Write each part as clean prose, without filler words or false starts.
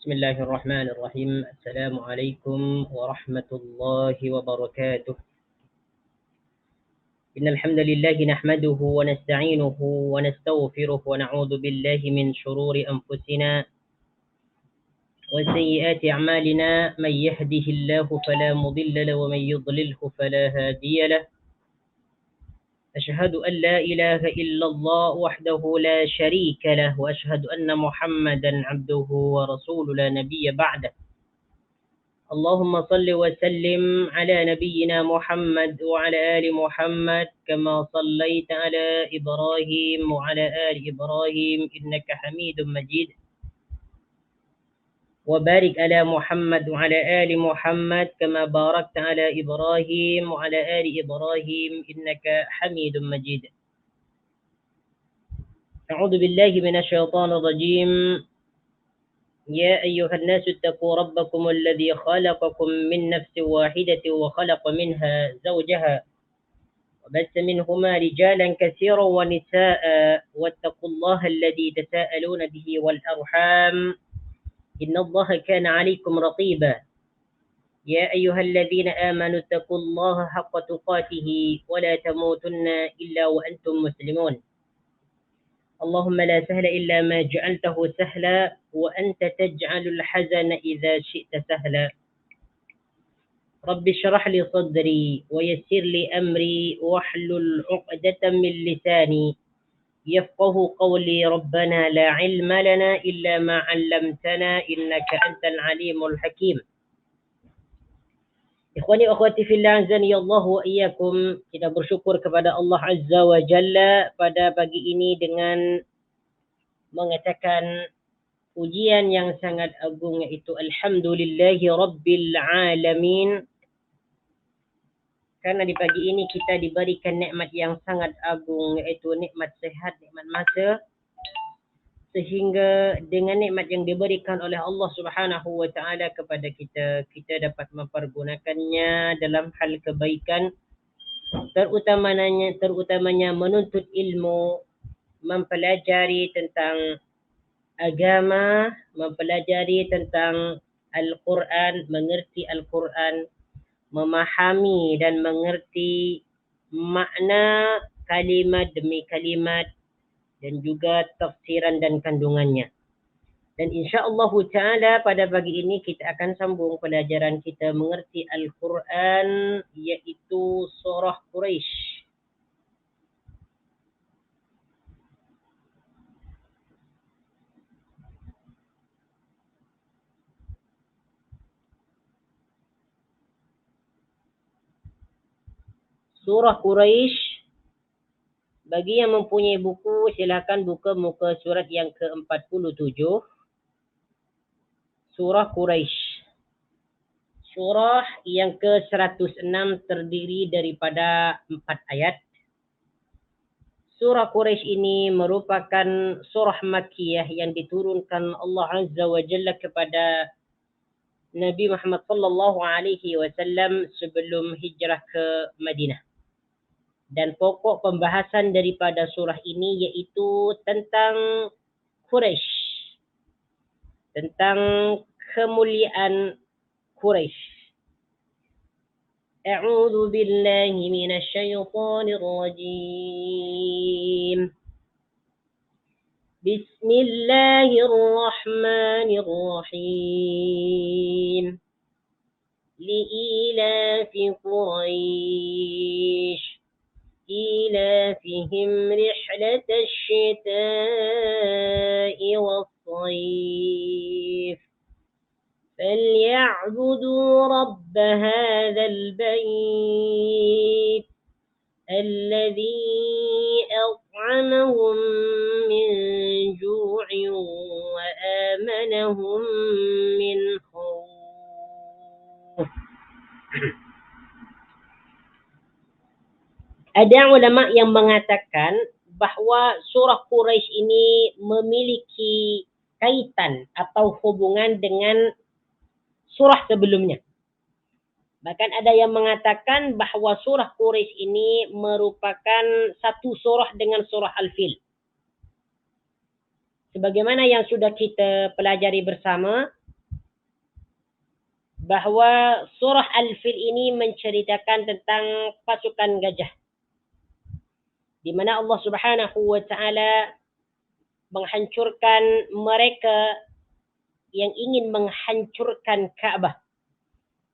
بسم الله الرحمن الرحيم. السلام عليكم ورحمة الله وبركاته. إن الحمد لله نحمده ونستعينه ونستغفره ونعوذ بالله من شرور أنفسنا وسيئات أعمالنا. من يهده الله فلا مضل له ومن يضلله فلا هادي له. أشهد أن لا إله إلا الله وحده لا شريك له وأشهد أن محمدا عبده ورسوله لا نبي بعده. اللهم صل وسلم على نبينا محمد وعلى آل محمد كما صليت على إبراهيم وعلى آل إبراهيم إنك حميد مجيد. وبارك على محمد وعلى آل محمد كما باركت على إبراهيم وعلى آل إبراهيم إنك حميد مجيد. أعوذ بالله من الشيطان الرجيم. يا أيها الناس اتقوا ربكم الذي خلقكم من نفس واحدة وخلق منها زوجها وبث منهما رجالا كثيرا ونساء واتقوا الله الذي تساءلون به والأرحام إن الله كان عليكم رقيبا. يا أيها الذين آمنوا اتقوا الله حق تقاته ولا تموتن إلا وأنتم مسلمون. اللهم لا سهل إلا ما جعلته سهلا وأنت تجعل الحزن إذا شئت سهلا. رب اشرح لي صدري ويسر لي أمري واحلل عقدة من لساني يفقه قولي. ربنا لا علم لنا إلا ما علمتنا إنك أنت العليم الحكيم. Ikhwani akhwati fillah azani Allah wa iyyakum. Kita bersyukur kepada Allah Azza wa Jalla pada pagi ini dengan mengatakan pujian yang sangat agung, yaitu alhamdulillahi rabbil alamin. Karena di pagi ini kita diberikan nikmat yang sangat agung, yaitu nikmat sehat, nikmat masa. Sehingga dengan nikmat yang diberikan oleh Allah Subhanahu wa taala kepada kita, kita dapat mempergunakannya dalam hal kebaikan, terutamanya menuntut ilmu, mempelajari tentang agama, mempelajari tentang Al-Quran, mengerti Al-Quran, memahami dan mengerti makna kalimat demi kalimat dan juga tafsiran dan kandungannya. Dan insya-Allah taala pada pagi ini kita akan sambung pelajaran kita mengerti Al-Quran, iaitu surah Quraisy. Surah Quraisy, bagi yang mempunyai buku silakan buka muka surat yang ke-47. Surah Quraisy. Surah yang ke-106 terdiri daripada 4 ayat. Surah Quraisy ini merupakan surah Makkiyah yang diturunkan Allah Azza wa Jalla kepada Nabi Muhammad sallallahu alaihi wasallam sebelum hijrah ke Madinah. Dan pokok pembahasan daripada surah ini iaitu tentang Quraisy, tentang kemuliaan Quraisy. A'udzu billahi minasy syaithanir rajim. Bismillahirrahmanirrahim. Li'ilafi Quraisy إيلافهم رحلة الشتاء والصيف فليعبدوا رب هذا البيت الذي أطعمهم من جوع وآمنهم من خوف. Ada ulama yang mengatakan bahawa surah Quraisy ini memiliki kaitan atau hubungan dengan surah sebelumnya. Bahkan ada yang mengatakan bahawa surah Quraisy ini merupakan satu surah dengan surah Al-Fil. Sebagaimana yang sudah kita pelajari bersama, bahwa surah Al-Fil ini menceritakan tentang pasukan gajah, di mana Allah Subhanahu wa taala menghancurkan mereka yang ingin menghancurkan Ka'bah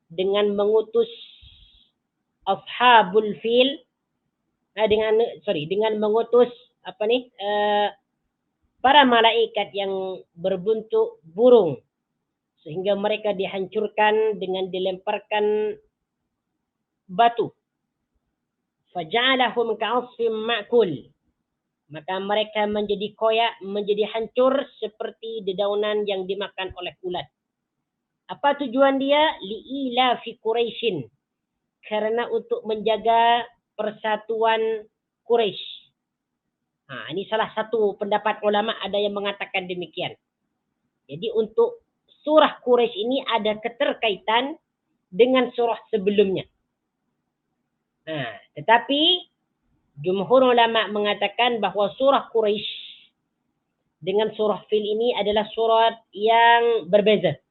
dengan mengutus ashabul fil, dengan mengutus para malaikat yang berbentuk burung, sehingga mereka dihancurkan dengan dilemparkan batu. Faja'alahum ka'asfim ma'kul, maka mereka menjadi koyak, menjadi hancur seperti dedaunan yang dimakan oleh ulat. Apa tujuan dia? Li'ilafi Quraisyin, karena untuk menjaga persatuan Quraisy. Ini salah satu pendapat ulama, ada yang mengatakan demikian. Jadi untuk surah Quraisy ini ada keterkaitan dengan surah sebelumnya. Tetapi jumhur ulama mengatakan bahwa surah Quraisy dengan surah Fil ini adalah surat yang berbeza.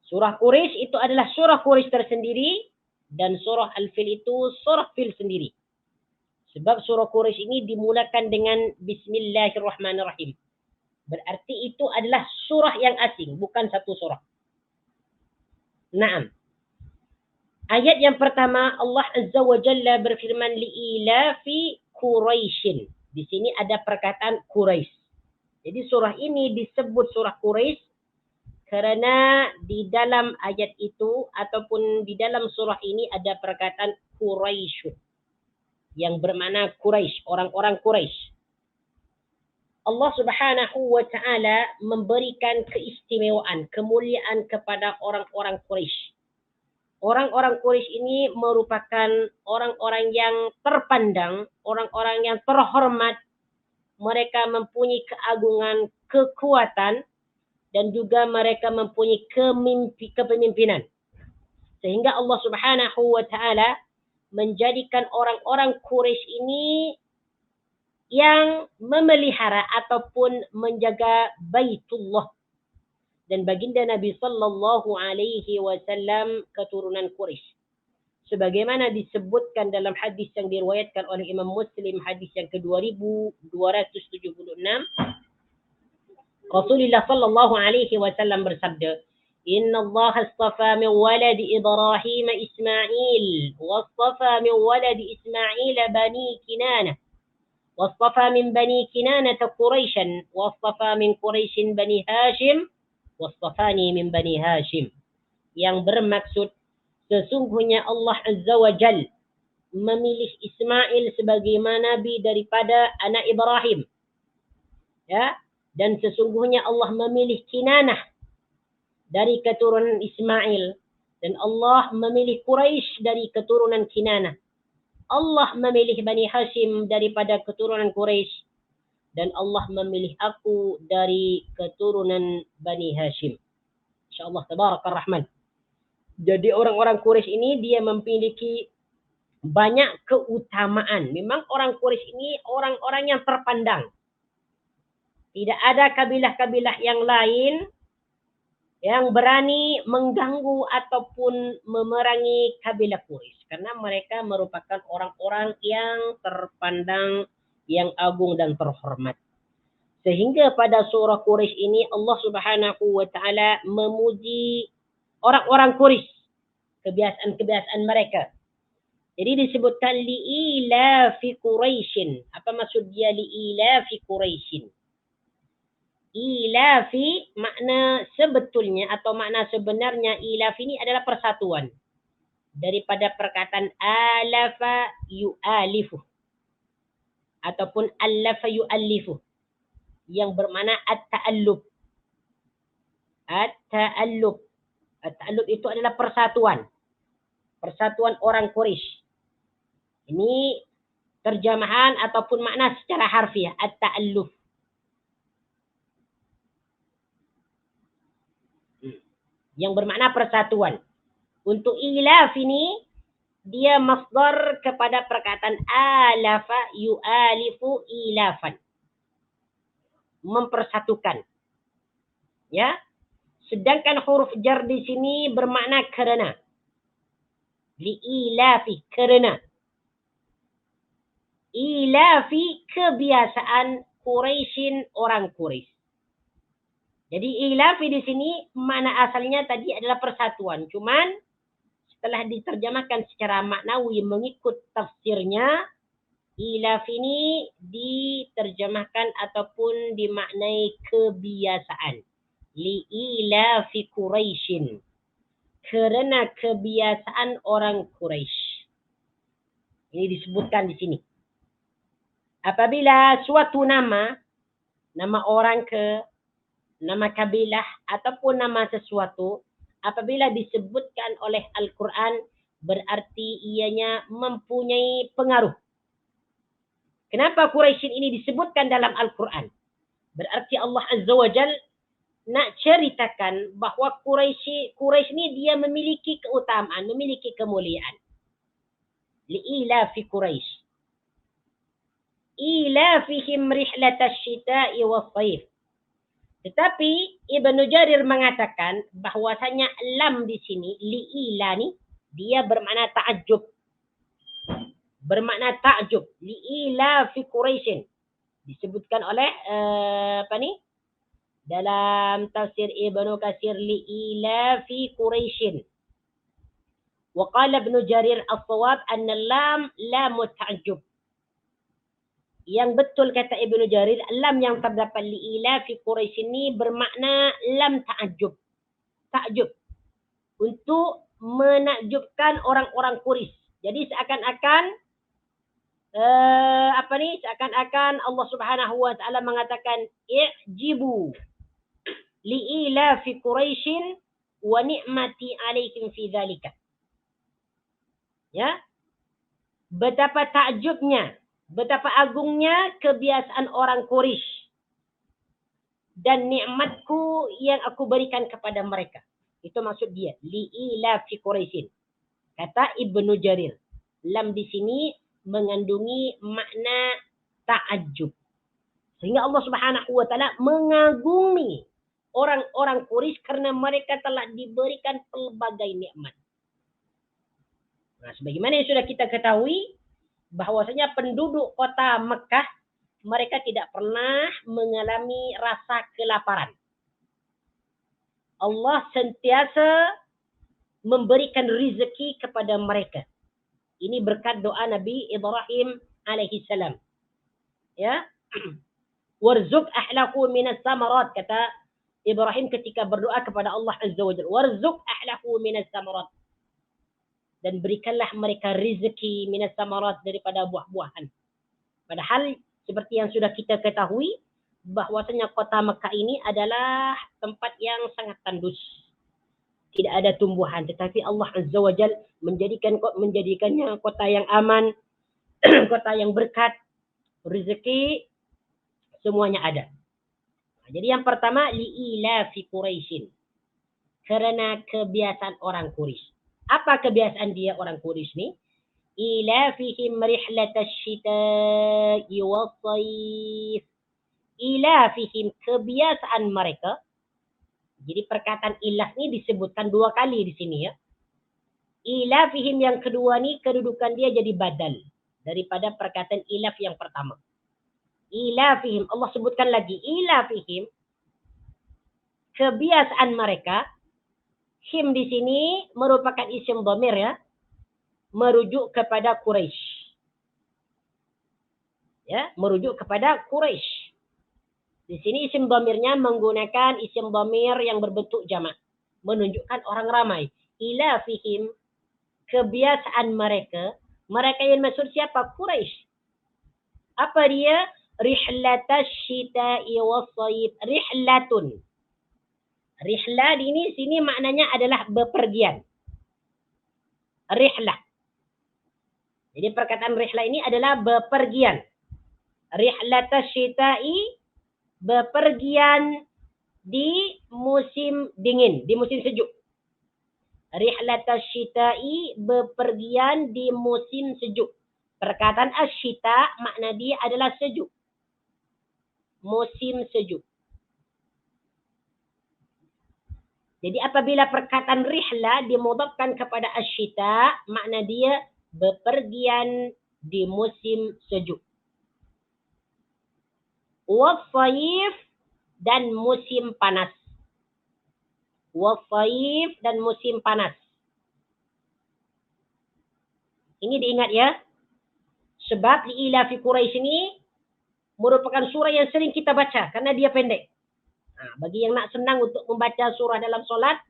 Surah Quraisy itu adalah surah Quraisy tersendiri, dan surah Al-Fil itu surah Fil sendiri. Sebab surah Quraisy ini dimulakan dengan Bismillahirrahmanirrahim. Berarti itu adalah surah yang asing, bukan satu surah. Naam. Ayat yang pertama, Allah Azza wa Jalla berfirman li'ilafi Quraisyin. Di sini ada perkataan Quraisy. Jadi surah ini disebut surah Quraisy karena di dalam ayat itu ataupun di dalam surah ini ada perkataan Quraisy yang bermakna Quraisy, orang-orang Quraisy. Allah Subhanahu wa taala memberikan keistimewaan, kemuliaan kepada orang-orang Quraisy. Orang-orang Quraisy ini merupakan orang-orang yang terpandang, orang-orang yang terhormat. Mereka mempunyai keagungan, kekuatan, dan juga mereka mempunyai kepemimpinan. Sehingga Allah Subhanahu wa taala menjadikan orang-orang Quraisy ini yang memelihara ataupun menjaga Baitullah. Dan baginda Nabi sallallahu alaihi wasallam keturunan Quraisy. Sebagaimana disebutkan dalam hadis yang diriwayatkan oleh Imam Muslim, hadis yang ke-2276, Rasulullah sallallahu alaihi wasallam bersabda, "Inna Allah astafa min waladi Ibrahim Ismail, wastafa min waladi Ismail bani Kinanah, wastafa min bani Kinanah Quraisyan, wastafa min Quraisyin bani Hashim, wastafani min bani Hashim." Yang bermaksud, sesungguhnya Allah Azza wa Jal memilih Ismail sebagai nabi daripada anak Ibrahim. Ya, dan sesungguhnya Allah memilih Kinanah dari keturunan Ismail, dan Allah memilih Quraisy dari keturunan Kinanah. Allah memilih Bani Hashim daripada keturunan Quraisy, dan Allah memilih aku dari keturunan Bani Hashim. InsyaAllah tabarakar rahman. Jadi orang-orang Quraisy ini dia memiliki banyak keutamaan. Memang orang Quraisy ini orang-orang yang terpandang. Tidak ada kabilah-kabilah yang lain yang berani mengganggu ataupun memerangi kabilah Quraisy, karena mereka merupakan orang-orang yang terpandang, yang agung dan terhormat. Sehingga pada surah Quraisy ini Allah Subhanahu wa taala memuji orang-orang Quraisy, kebiasaan-kebiasaan mereka. Jadi disebutkan li'ilafi Quraisyin. Apa maksud dia li'ilafi Quraisyin? Ilafi makna sebetulnya atau makna sebenarnya ilaf ini adalah persatuan. Daripada perkataan alafa yu'alifu ataupun allafa yu'allifu yang bermakna at-ta'allub. At-ta'allub. At-ta'allub itu adalah persatuan. Persatuan orang Quraisy. Ini terjemahan ataupun makna secara harfiah, at-ta'alluf. Yang bermakna persatuan. Untuk ilaf ini, dia masdar kepada perkataan alafa yu'alifu ilafan. Mempersatukan. Ya. Sedangkan huruf jar di sini bermakna kerana. Li'ilafi, kerana. Ilafi, kebiasaan Quraisyin, orang Quraisy. Jadi ilafi di sini makna asalnya tadi adalah persatuan. Cuman setelah diterjemahkan secara maknawi mengikut tafsirnya, ilaf ini diterjemahkan ataupun dimaknai kebiasaan. Li'ilafi Quraisyin. Kerana kebiasaan orang Quraisy. Ini disebutkan di sini. Apabila suatu nama orang nama kabilah ataupun nama sesuatu, apabila disebutkan oleh Al-Quran, berarti ianya mempunyai pengaruh. Kenapa Quraisyin ini disebutkan dalam Al-Quran? Berarti Allah Azza wa Jal nak ceritakan bahawa Quraisy ni dia memiliki keutamaan, memiliki kemuliaan. Li'ilafi Quraisy. Ilafihim rihlatash syita'i was-sayf. Tetapi Ibnu Jarir mengatakan bahwasanya lam di sini, li'ila ni, dia bermakna ta'ajub. Bermakna ta'ajub. Li'ila fi Quraisyin. Disebutkan oleh dalam tafsir Ibnu Katsir, li'ila fi Quraisyin. Wa qala Ibnu Jarir as-shawab anna lam lam ta'ajub. Yang betul kata Ibnu Jarir, lam yang terdapat li'ila fi Quraisy ini bermakna lam ta'ajub. Ta'ajub. Untuk menakjubkan orang-orang Quraisy. Jadi seakan-akan seakan-akan Allah Subhanahu wa taala mengatakan i'jibu li'ila fi Quraisyin wa ni'mati 'alaihim fi dzalika. Ya. Betapa takjubnya, betapa agungnya kebiasaan orang Quraisy dan nikmatku yang aku berikan kepada mereka. Itu maksud dia. Li'ila fi Quraisyin. Kata Ibnu Jarir. Lam di sini mengandungi makna ta'ajub. Sehingga Allah Subhanahu wa taala mengagumi orang-orang Quraisy karena mereka telah diberikan pelbagai nikmat. Nah, sebagaimana yang sudah kita ketahui, bahwasanya penduduk kota Mekah, mereka tidak pernah mengalami rasa kelaparan. Allah sentiasa memberikan rezeki kepada mereka. Ini berkat doa Nabi Ibrahim alaihi salam. Ya. Warzuq ahlahu minas samarat, kata Ibrahim ketika berdoa kepada Allah Azza wa Jalla. Warzuq ahlahu minas samarat. Dan berikanlah mereka rezeki minas samarat, daripada buah-buahan. Padahal seperti yang sudah kita ketahui, bahwasanya kota Mekah ini adalah tempat yang sangat tandus. Tidak ada tumbuhan, tetapi Allah Azza wa Jal menjadikannya kota yang aman, kota yang berkat, rezeki semuanya ada. Jadi yang pertama, li'ila fi Quraisyin. Karena kebiasaan orang Quraisy. Apa kebiasaan dia orang Quraisy ni? Ilafihim rihlatash syita'i was-sayf. Ilafihim, kebiasaan mereka. Jadi perkataan ilah ni disebutkan dua kali di sini ya. Ilafihim yang kedua ni kedudukan dia jadi badal daripada perkataan ilaf yang pertama. Ilafihim, Allah sebutkan lagi ilafihim, kebiasaan mereka. Him di sini merupakan isim dhamir ya, merujuk kepada Quraisy. Ya, merujuk kepada Quraisy. Di sini isim dhamirnya menggunakan isim dhamir yang berbentuk jamak, menunjukkan orang ramai. Ila fihim, kebiasaan mereka. Mereka yang maksud siapa? Quraisy. Apa dia? Rihlatash syita'i was-sayf. Rihlatun. Rihlah ini sini maknanya adalah bepergian. Rihlah. Jadi perkataan rihlah ini adalah bepergian. Rihlatash syita'i, bepergian di musim dingin, di musim sejuk. Rihlatash syita'i, bepergian di musim sejuk. Perkataan asyita makna dia adalah sejuk. Musim sejuk. Jadi apabila perkataan rihla dimudhafkan kepada asyita, makna dia bepergian di musim sejuk. Wasayif dan musim panas. Wasayif dan musim panas. Ini diingat ya. Sebab Li'ila fi Quraisy ini merupakan surah yang sering kita baca karena dia pendek. Nah, bagi yang nak senang untuk membaca surah dalam solat,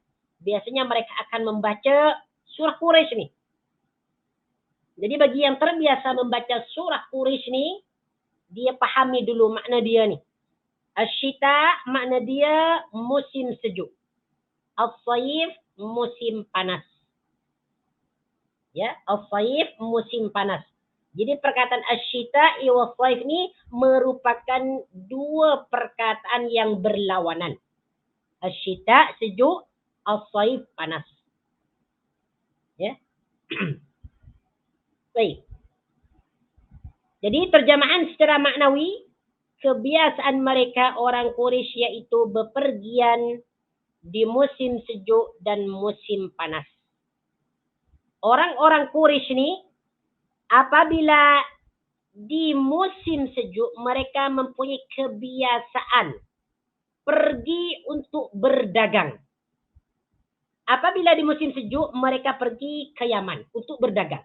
biasanya mereka akan membaca surah Quraisy ini. Jadi bagi yang terbiasa membaca surah Quraisy ini, dia pahami dulu makna dia ni. Asyita makna dia musim sejuk. As-sayif musim panas. Ya, as-sayif musim panas. Jadi perkataan asyita wa sayif ni merupakan dua perkataan yang berlawanan. Asyita sejuk, as-sayif panas. Ya. Baik. Jadi terjemahan secara maknawi, kebiasaan mereka orang Quraisy yaitu bepergian di musim sejuk dan musim panas. Orang-orang Quraisy ini apabila di musim sejuk mereka mempunyai kebiasaan pergi untuk berdagang. Apabila di musim sejuk mereka pergi ke Yaman untuk berdagang.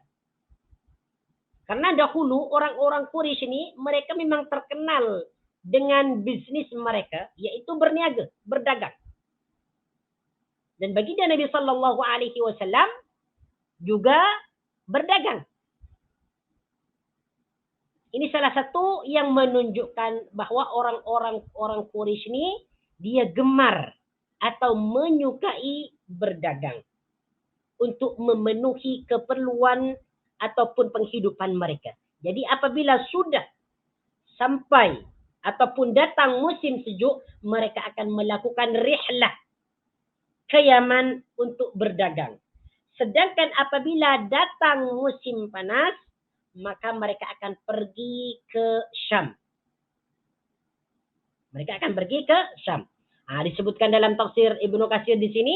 Karena dahulu orang-orang Quraisy ini mereka memang terkenal dengan bisnis mereka yaitu berniaga, berdagang. Dan baginda Nabi sallallahu alaihi wasallam juga berdagang. Ini salah satu yang menunjukkan bahwa orang Quraisy ini dia gemar atau menyukai berdagang untuk memenuhi keperluan ataupun penghidupan mereka. Jadi apabila sudah sampai ataupun datang musim sejuk, mereka akan melakukan rihlah ke Yaman untuk berdagang. Sedangkan apabila datang musim panas, maka mereka akan pergi ke Syam. Mereka akan pergi ke Syam. Disebutkan dalam tafsir Ibnu Katsir di sini.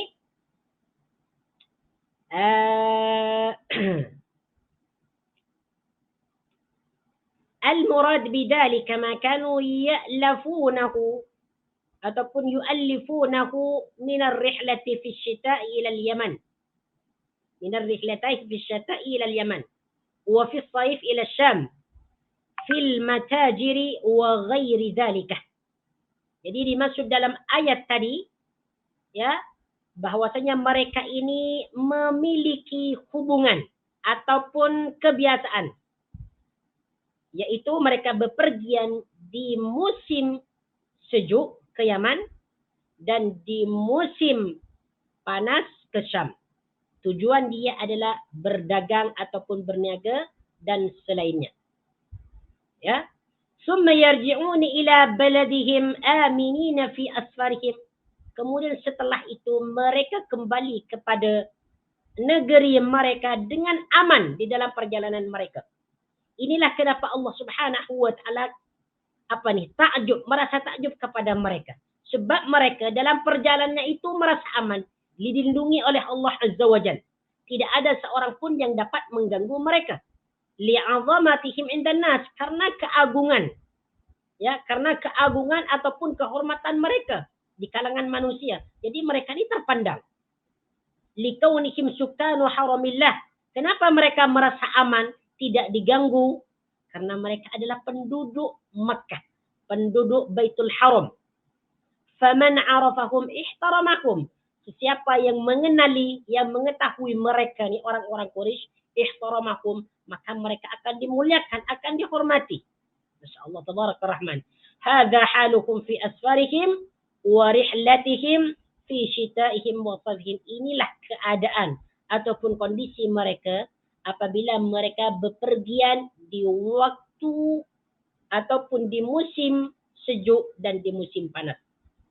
Al-murad bidalika ma kanu ya'lafunahu ataupun yu'allifunahu min ar-rihlati fi asy-syita'i ila al-Yaman. Min ar-rihlati fi asy-syita'i ila al-Yaman wa fi as-sayf ila asy-Syam fil matajiri wa ghairi dzalika. Jadi dimaksud dalam ayat tadi ya bahwasanya mereka ini memiliki hubungan ataupun kebiasaan yaitu mereka bepergian di musim sejuk ke Yaman dan di musim panas ke Syam. Tujuan dia adalah berdagang ataupun berniaga dan selainnya. Ya. Summa yarji'un ila baladihim aminina fi asfarihim. Kemudian setelah itu mereka kembali kepada negeri mereka dengan aman di dalam perjalanan mereka. Inilah kenapa Allah Subhanahu wa taala merasa takjub kepada mereka. Sebab mereka dalam perjalanannya itu merasa aman, dilindungi oleh Allah Azza wa Jalla. Tidak ada seorang pun yang dapat mengganggu mereka. Li'azamatihim indan nas, karena keagungan. Ya, karena keagungan ataupun kehormatan mereka di kalangan manusia. Jadi mereka ini terpandang. Likaunihim sukanu haramillah. Kenapa mereka merasa aman, tidak diganggu? Karena mereka adalah penduduk Makkah, penduduk Baitul Haram. Faman arafahum ihtaramahum. Siapa yang mengenali, yang mengetahui mereka ni orang-orang Quraisy, ihtaramahum, maka mereka akan dimuliakan, akan dihormati. Masyaallah tabaraka rahman. Hadza haluhum fi asfarihim wa rihlatihim fi syita'ihim wa sadhihim. Inilah keadaan ataupun kondisi mereka apabila mereka bepergian di waktu ataupun di musim sejuk dan di musim panas.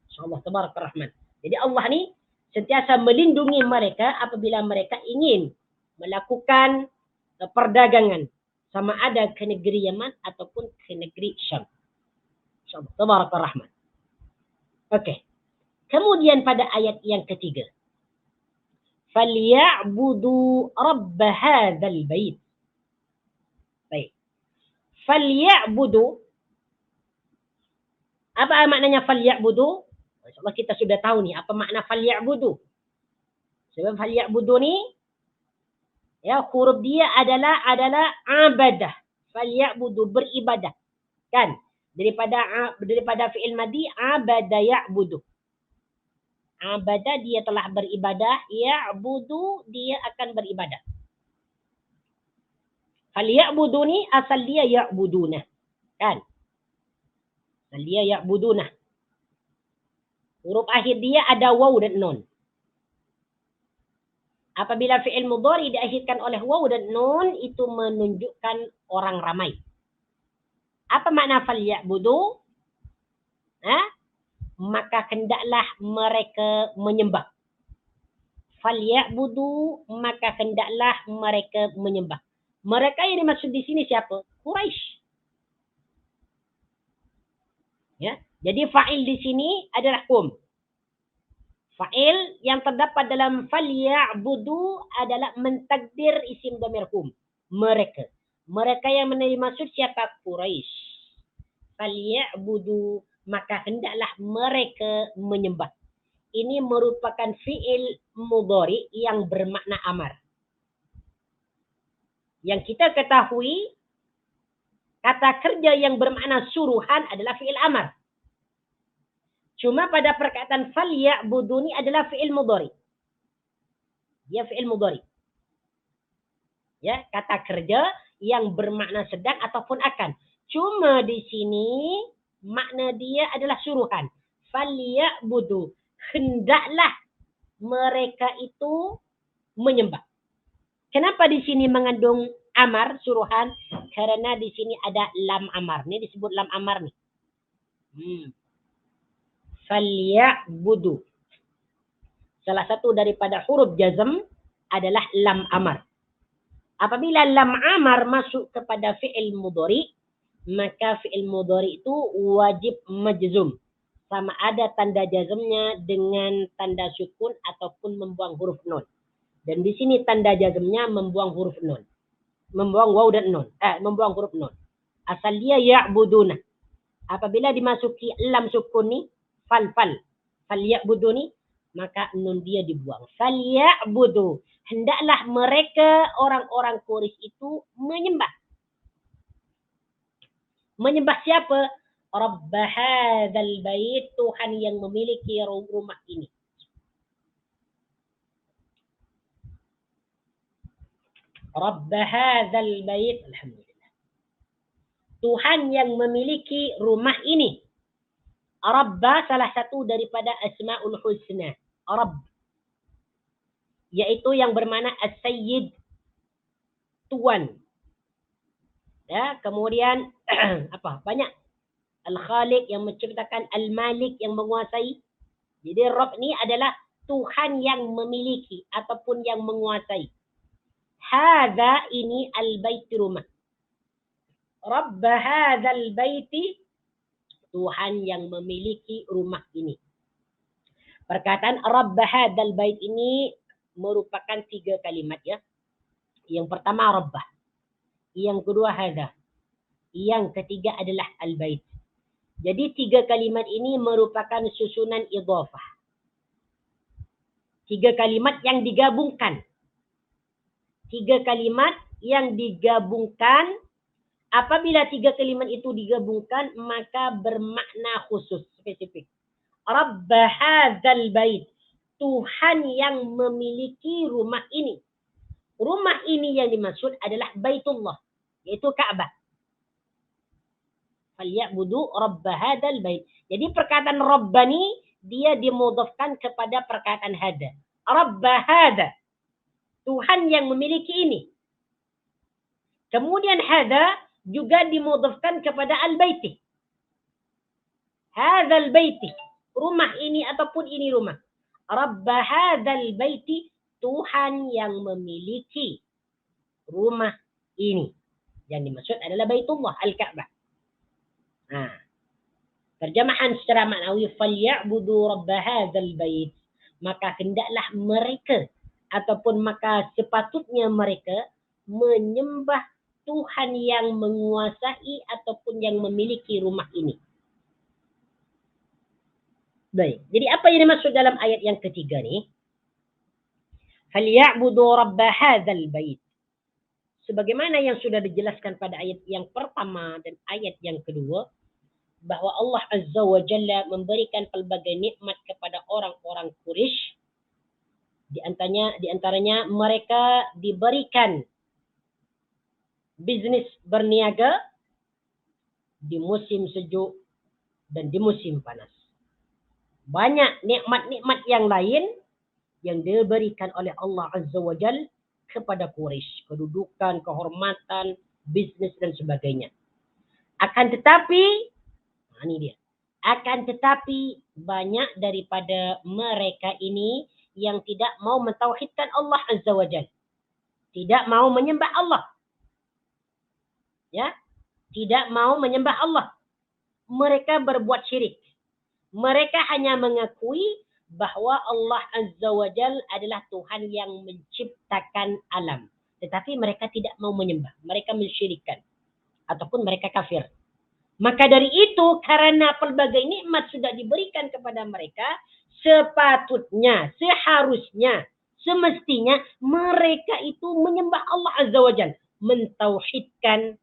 InsyaAllah tabaraka rahman. Jadi Allah ni sentiasa melindungi mereka apabila mereka ingin melakukan perdagangan sama ada ke negeri Yaman ataupun ke negeri Syam. InsyaAllah tabaraka rahman. Okey. Kemudian pada ayat yang ketiga, فَلْيَعْبُدُوا رَبَّ هَذَا الْبَيْتِ. Baik. فَلْيَعْبُدُوا, apa maknanya فَلْيَعْبُدُوا? InsyaAllah kita sudah tahu nih apa makna فَلْيَعْبُدُوا. Sebab فَلْيَعْبُدُوا ni, ya, huruf dia adalah abadah. فَلْيَعْبُدُوا, beribadah. Kan? Daripada fi'il madi, abada ya'budu. Abada, dia telah beribadah. Ya'budu, dia akan beribadah. Falya'budu ni asal dia ya'buduna. Kan? Asal dia ya'buduna. Huruf akhir dia ada waw dan nun. Apabila fi'il mudhari diakhirkan oleh waw dan nun, itu menunjukkan orang ramai. Apa makna falya'budu? Maka hendaklah mereka menyembah. Falya'budu, maka hendaklah mereka menyembah. Mereka yang dimaksud di sini siapa? Quraisy. Ya, jadi fa'il di sini adalah kum. Fa'il yang terdapat dalam falya'budu adalah mentakdir isim dhamir hum. Mereka. Mereka yang dimaksud siapa? Quraisy. Falya'budu, maka hendaklah mereka menyembah. Ini merupakan fi'il mudhari yang bermakna amar. Yang kita ketahui, kata kerja yang bermakna suruhan adalah fi'il amar. Cuma pada perkataan falya'budu ini adalah fi'il mudhari. Dia fi'il mudhari. Ya, kata kerja yang bermakna sedang ataupun akan. Cuma di sini makna dia adalah suruhan. Falya'budu, hendaklah mereka itu menyembah. Kenapa di sini mengandung amar, suruhan? Karena di sini ada lam amar. Ini disebut lam amar nih. Falya'budu. Salah satu daripada huruf jazm adalah lam amar. Apabila lam amar masuk kepada fi'il mudhari, maka fi'il mudhari itu wajib majzum. Sama ada tanda jazmnya dengan tanda sukun ataupun membuang huruf nun. Dan di sini tanda jazmnya membuang huruf nun. Membuang waw dan nun. Membuang huruf nun. Asal dia ya'buduna. Apabila dimasuki lam sukun ni, fal ya'budu ni, maka nun dia dibuang. Fal ya'budu. Hendaklah mereka orang-orang Quraisy itu menyembah. Menyembah siapa? Rabb hadzal bait, Tuhan yang memiliki rumah ini. Rabb hadzal bait, alhamdulillah. Tuhan yang memiliki rumah ini. Rabba salah satu daripada asmaul husna. Rabb, yaitu yang bermakna as-sayyid, tuan. Ya, kemudian banyak al-khaliq yang menciptakan, al-malik yang menguasai. Jadi Rabb ni adalah Tuhan yang memiliki ataupun yang menguasai. Hadza, ini al-bait, rumah. Rabb hadzal baiti, Tuhan yang memiliki rumah ini. Perkataan Rabb hadzal bait ini merupakan 3 kalimat ya. Yang pertama Rabbah. Yang kedua hadza. Yang ketiga adalah al-bait. Jadi 3 kalimat ini merupakan susunan idhafah. 3 kalimat yang digabungkan. 3 kalimat yang digabungkan. Apabila 3 kalimat itu digabungkan, maka bermakna khusus, spesifik. Rabb hadzal bait, Tuhan yang memiliki rumah ini. Rumah ini yang dimaksud adalah Baitullah, yaitu Ka'bah. Falya'budu rabb hadzal bait. Jadi perkataan Rabbani dia dimudhafkan kepada perkataan hadza. Rabb hadza, Tuhan yang memiliki ini. Kemudian hadza juga dimudhafkan kepada al-baiti. Hadzal baiti, rumah ini ataupun ini rumah. Rabb hadzal baiti, Tuhan yang memiliki rumah ini. Yang dimaksud adalah Baitullah, Al-Ka'bah. Terjemahan secara maknawi, falyabudu rabb hadzal bait. Maka hendaklah mereka ataupun maka sepatutnya mereka menyembah Tuhan yang menguasai ataupun yang memiliki rumah ini. Baik. Jadi apa yang dimaksud dalam ayat yang ketiga ni? Falyabudu rabb hadzal bait. Sebagaimana yang sudah dijelaskan pada ayat yang pertama dan ayat yang kedua, bahwa Allah Azza wa Jalla memberikan pelbagai nikmat kepada orang-orang Quraisy. Di antaranya mereka diberikan bisnis berniaga di musim sejuk dan di musim panas. Banyak nikmat-nikmat yang lain yang diberikan oleh Allah Azza wa Jalla kepada Quraisy, kedudukan, kehormatan, bisnis dan sebagainya. Akan tetapi, ini dia. Akan tetapi banyak daripada mereka ini yang tidak mau mentauhidkan Allah Azza wa Jalla. Tidak mau menyembah Allah. Ya, tidak mau menyembah Allah. Mereka berbuat syirik. Mereka hanya mengakui bahwa Allah Azza wa Jalla adalah Tuhan yang menciptakan alam. Tetapi mereka tidak mau menyembah. Mereka mensyirikkan. Ataupun mereka kafir. Maka dari itu, karena pelbagai nikmat sudah diberikan kepada mereka, sepatutnya, seharusnya, semestinya mereka itu menyembah Allah Azza wa Jalla. Mentauhidkan,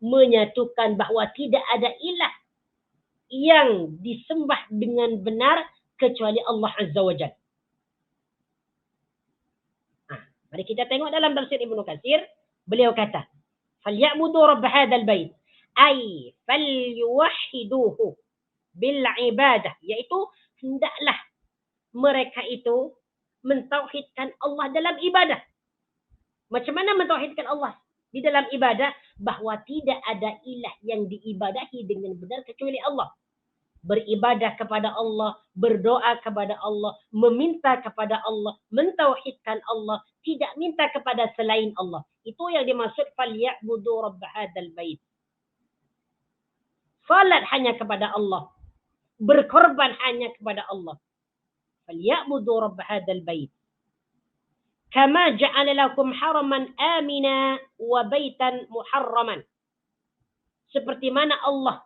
menyatukan bahwa tidak ada ilah yang disembah dengan benar kecuali Allah Azza wa Jalla. Mari kita tengok dalam tafsir Ibnu Katsir, beliau kata, "Falyabudu rabb hadzal bait." Ay falyuwahhiduhu bil ibadah, yaitu hendaklah mereka itu mentauhidkan Allah dalam ibadah. Macam mana mentauhidkan Allah di dalam ibadah? Bahwa tidak ada ilah yang diibadahi dengan benar kecuali Allah. Beribadah kepada Allah, berdoa kepada Allah, meminta kepada Allah, mentauhidkan Allah, tidak minta kepada selain Allah. Itu yang dimaksud falyabudu rabb hadzal bait. Salat hanya kepada Allah. Berkorban hanya kepada Allah. Falyabudu rabb hadzal bait. Kama ja'ala lakum haraman amina wa baitan muharraman. Seperti mana Allah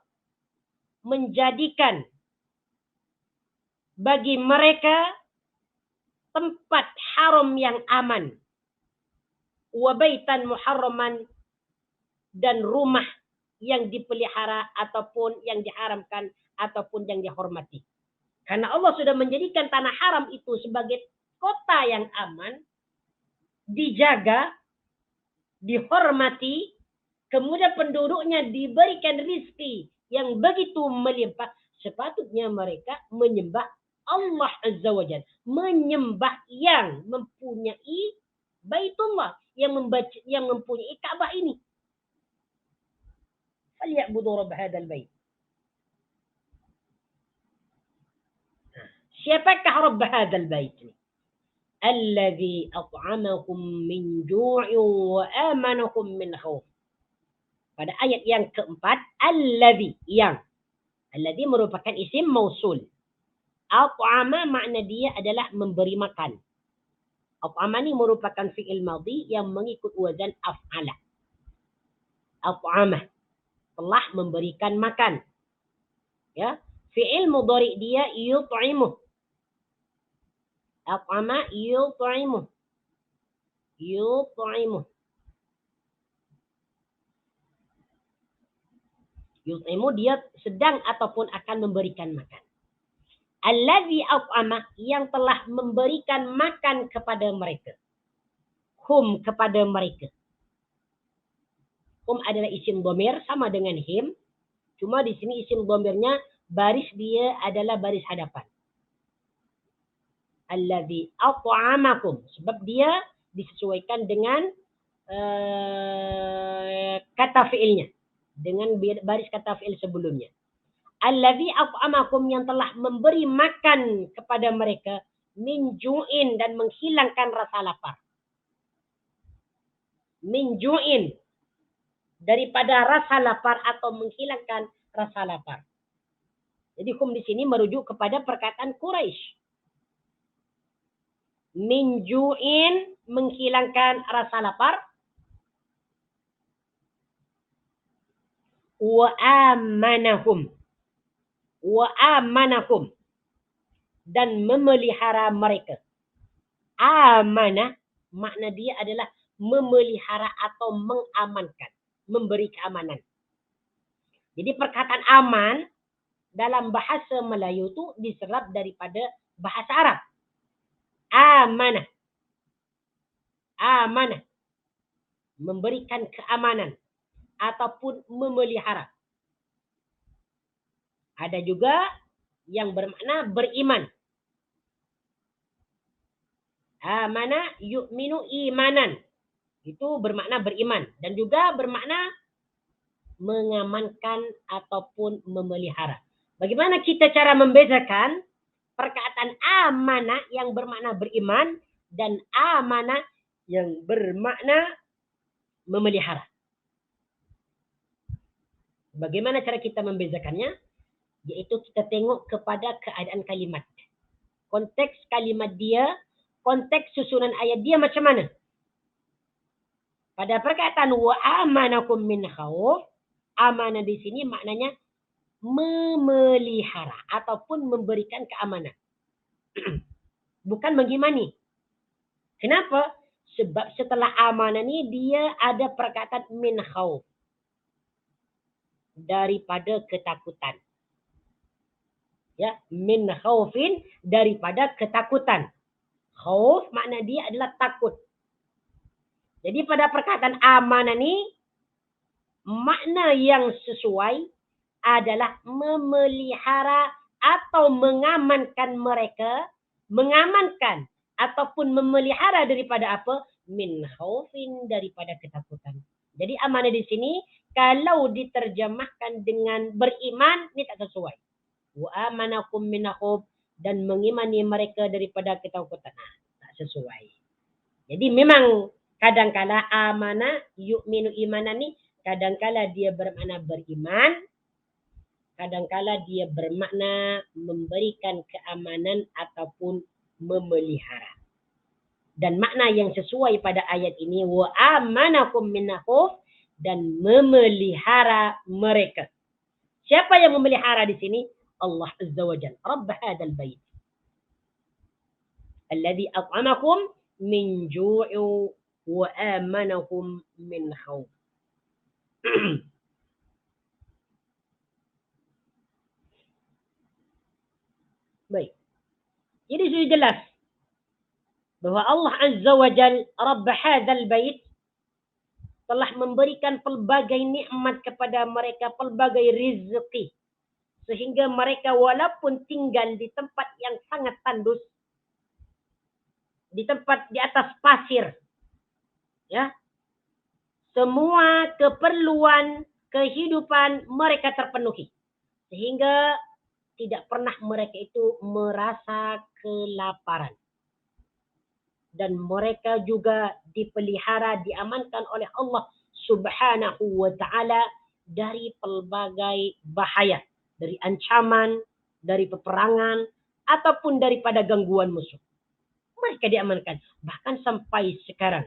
menjadikan bagi mereka tempat haram yang aman. Wa baitan muharraman, dan rumah yang dipelihara ataupun yang diharamkan ataupun yang dihormati. Karena Allah sudah menjadikan tanah haram itu sebagai kota yang aman, dijaga, dihormati, kemudian penduduknya diberikan rizki yang begitu melimpah, sepatutnya mereka menyembah Allah Azza wa Jalla, menyembah yang mempunyai Baitullah, yang mempunyai Ka'bah ini. فليعبدوا رب هذا البيت. Siapakah Rabb hadzal bait? Allazi at'amakum min ju'in wa amanakum min khauf. Pada ayat yang keempat, allazi, yang. Allazi merupakan isim mausul. At'ama makna dia adalah memberi makan. At'ama ni merupakan fi'il madhi yang mengikut wazan af'ala. At'ama, telah memberikan makan. Ya, fi'il mudhari dia yut'imu. At'ama yut'imu. Yut'imu. Yut'imu dia sedang ataupun akan memberikan makan. Allazi at'ama, yang telah memberikan makan kepada mereka. Hum, kepada mereka. Hum adalah isim dhamir sama dengan him. Cuma di sini isim dhamirnya baris dia adalah baris hadapan. Allazi at'amakum, sebab dia disesuaikan dengan kata fiilnya, dengan baris kata fiil sebelumnya. Allazi at'amakum, yang telah memberi makan kepada mereka, min ju'in, dan menghilangkan rasa lapar. Min ju'in, daripada rasa lapar atau menghilangkan rasa lapar. Jadi hum di sini merujuk kepada perkataan Quraisy. Min ju'in, menghilangkan rasa lapar. Wa amanahum. Wa amanahum. Dan memelihara mereka. Amanah, makna dia adalah memelihara atau mengamankan. Memberi keamanan. Jadi perkataan aman dalam bahasa Melayu itu diserap daripada bahasa Arab. Amanah. Amanah. Memberikan keamanan. Ataupun memelihara. Ada juga yang bermakna beriman. Amana yu'minu imanan. Itu bermakna beriman. Dan juga bermakna mengamankan ataupun memelihara. Bagaimana kita cara membedakan perkataan amanah yang bermakna beriman dan amanah yang bermakna memelihara? Bagaimana cara kita membedakannya? Yaitu kita tengok kepada keadaan kalimat. Konteks kalimat dia, konteks susunan ayat dia macam mana? Pada perkataan wa amanakum min khauf, amanah di sini maknanya memelihara ataupun memberikan keamanan. Bukan mengimani. Kenapa? Sebab setelah amanah ini dia ada perkataan min khauf. Daripada ketakutan. Ya, min khaufin, daripada ketakutan. Khauf makna dia adalah takut. Jadi pada perkataan amanah ni makna yang sesuai adalah memelihara atau mengamankan mereka, mengamankan ataupun memelihara daripada apa? Min khaufin, daripada ketakutan. Jadi amanah di sini kalau diterjemahkan dengan beriman ini tak sesuai. Wa amanakum min khauf, dan mengimani mereka daripada ketakutan. Tak sesuai. Jadi memang kadangkala amanah yu'minu imanan ni kadangkala dia bermakna beriman, kadangkala dia bermakna memberikan keamanan ataupun memelihara. Dan makna yang sesuai pada ayat ini wa amanakum min khauf, dan memelihara mereka. Siapa yang memelihara di sini? Allah Azza wa Jalla, Rabb hadzal bait. Alladhi at'amakum min ju'u wa amanahum min khauf. Baik. Jadi sudah jelas bahwa Allah Azza wa Jalla, Rabb hadzal bait, telah memberikan pelbagai nikmat kepada mereka, pelbagai rezeki. Sehingga mereka walaupun tinggal di tempat yang sangat tandus, di tempat di atas pasir, ya, semua keperluan kehidupan mereka terpenuhi. Sehingga tidak pernah mereka itu merasa kelaparan. Dan mereka juga dipelihara, diamankan oleh Allah Subhanahu wa ta'ala dari pelbagai bahaya. Dari ancaman, dari peperangan, ataupun daripada gangguan musuh. Mereka diamankan. Bahkan sampai sekarang.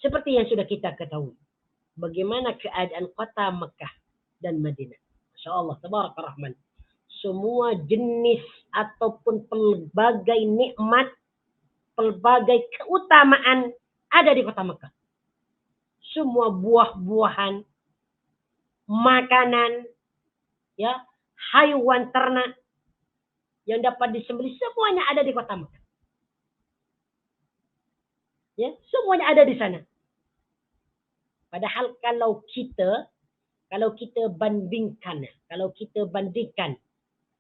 Seperti yang sudah kita ketahui. Bagaimana keadaan kota Mekah dan Madinah. Masya Allah, tabarak rahman. Semua jenis ataupun pelbagai nikmat, pelbagai keutamaan ada di kota Mekah. Semua buah-buahan, makanan, ya, haiwan ternak yang dapat disembelih, semuanya ada di kota Mekah. Ya, semuanya ada di sana. Padahal kalau kita bandingkan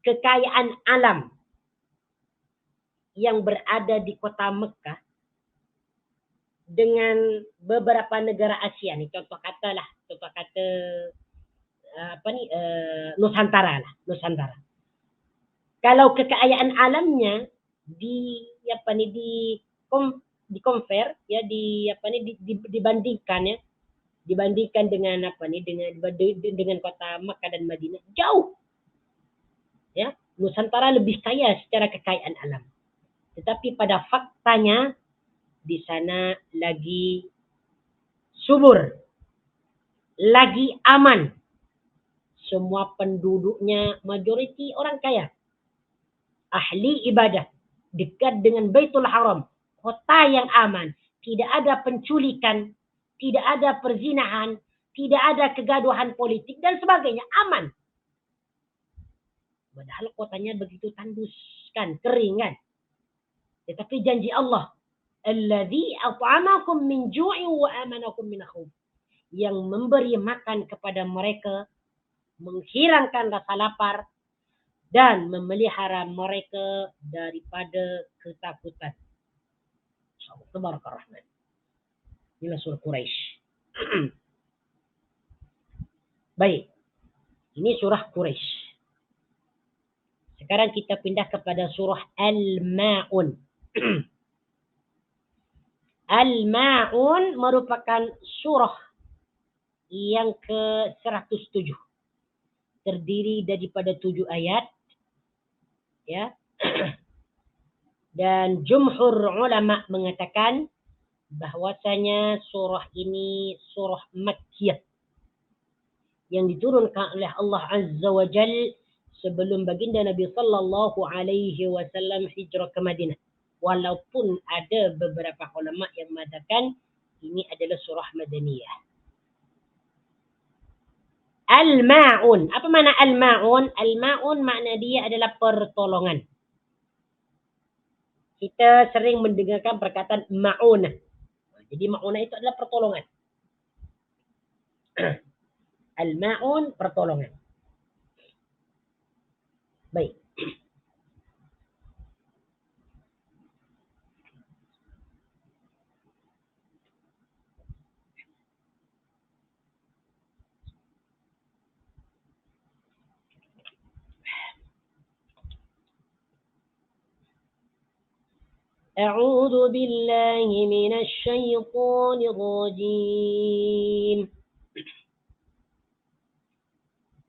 kekayaan alam yang berada di kota Mekah dengan beberapa negara Asia ni, contoh kata Nusantara. Kalau kekayaan alamnya dibandingkan ya, dibandingkan dengan dengan kota Makkah dan Madinah jauh. Ya, Nusantara lebih kaya secara kekayaan alam. Tetapi pada faktanya di sana lagi subur, lagi aman. Semua penduduknya majoriti orang kaya, ahli ibadah, dekat dengan Baitul Haram, kota yang aman, tidak ada penculikan, tidak ada perzinahan, tidak ada kegaduhan politik dan sebagainya, aman. Padahal kotanya begitu tandus kan, kering kan. Tetapi janji Allah, alladzi at'amakum min ju'in wa amanakum min khauf, yang memberi makan kepada mereka, menghilangkan rasa lapar dan memelihara mereka daripada ketakutan. Tabarakallah. Inilah surah Quraisy. Baik. Ini surah Quraisy. Sekarang kita pindah kepada surah Al-Ma'un. Al-Ma'un merupakan surah yang ke-107. Terdiri daripada 7 ayat. Ya. Dan jumhur ulama mengatakan bahwasanya surah ini surah Makkiyah yang diturunkan oleh Allah Azza wa Jalla sebelum baginda Nabi sallallahu alaihi wasallam hijrah ke Madinah. Walaupun ada beberapa ulama yang mengatakan ini adalah surah Madaniyah. Al-Ma'un. Apa makna Al-Ma'un? Al-Ma'un makna dia adalah pertolongan. Kita sering mendengarkan perkataan ma'unah. Jadi ma'unah itu adalah pertolongan. Al-Ma'un, pertolongan. Baik. أعوذ بالله من الشيطان الرجيم.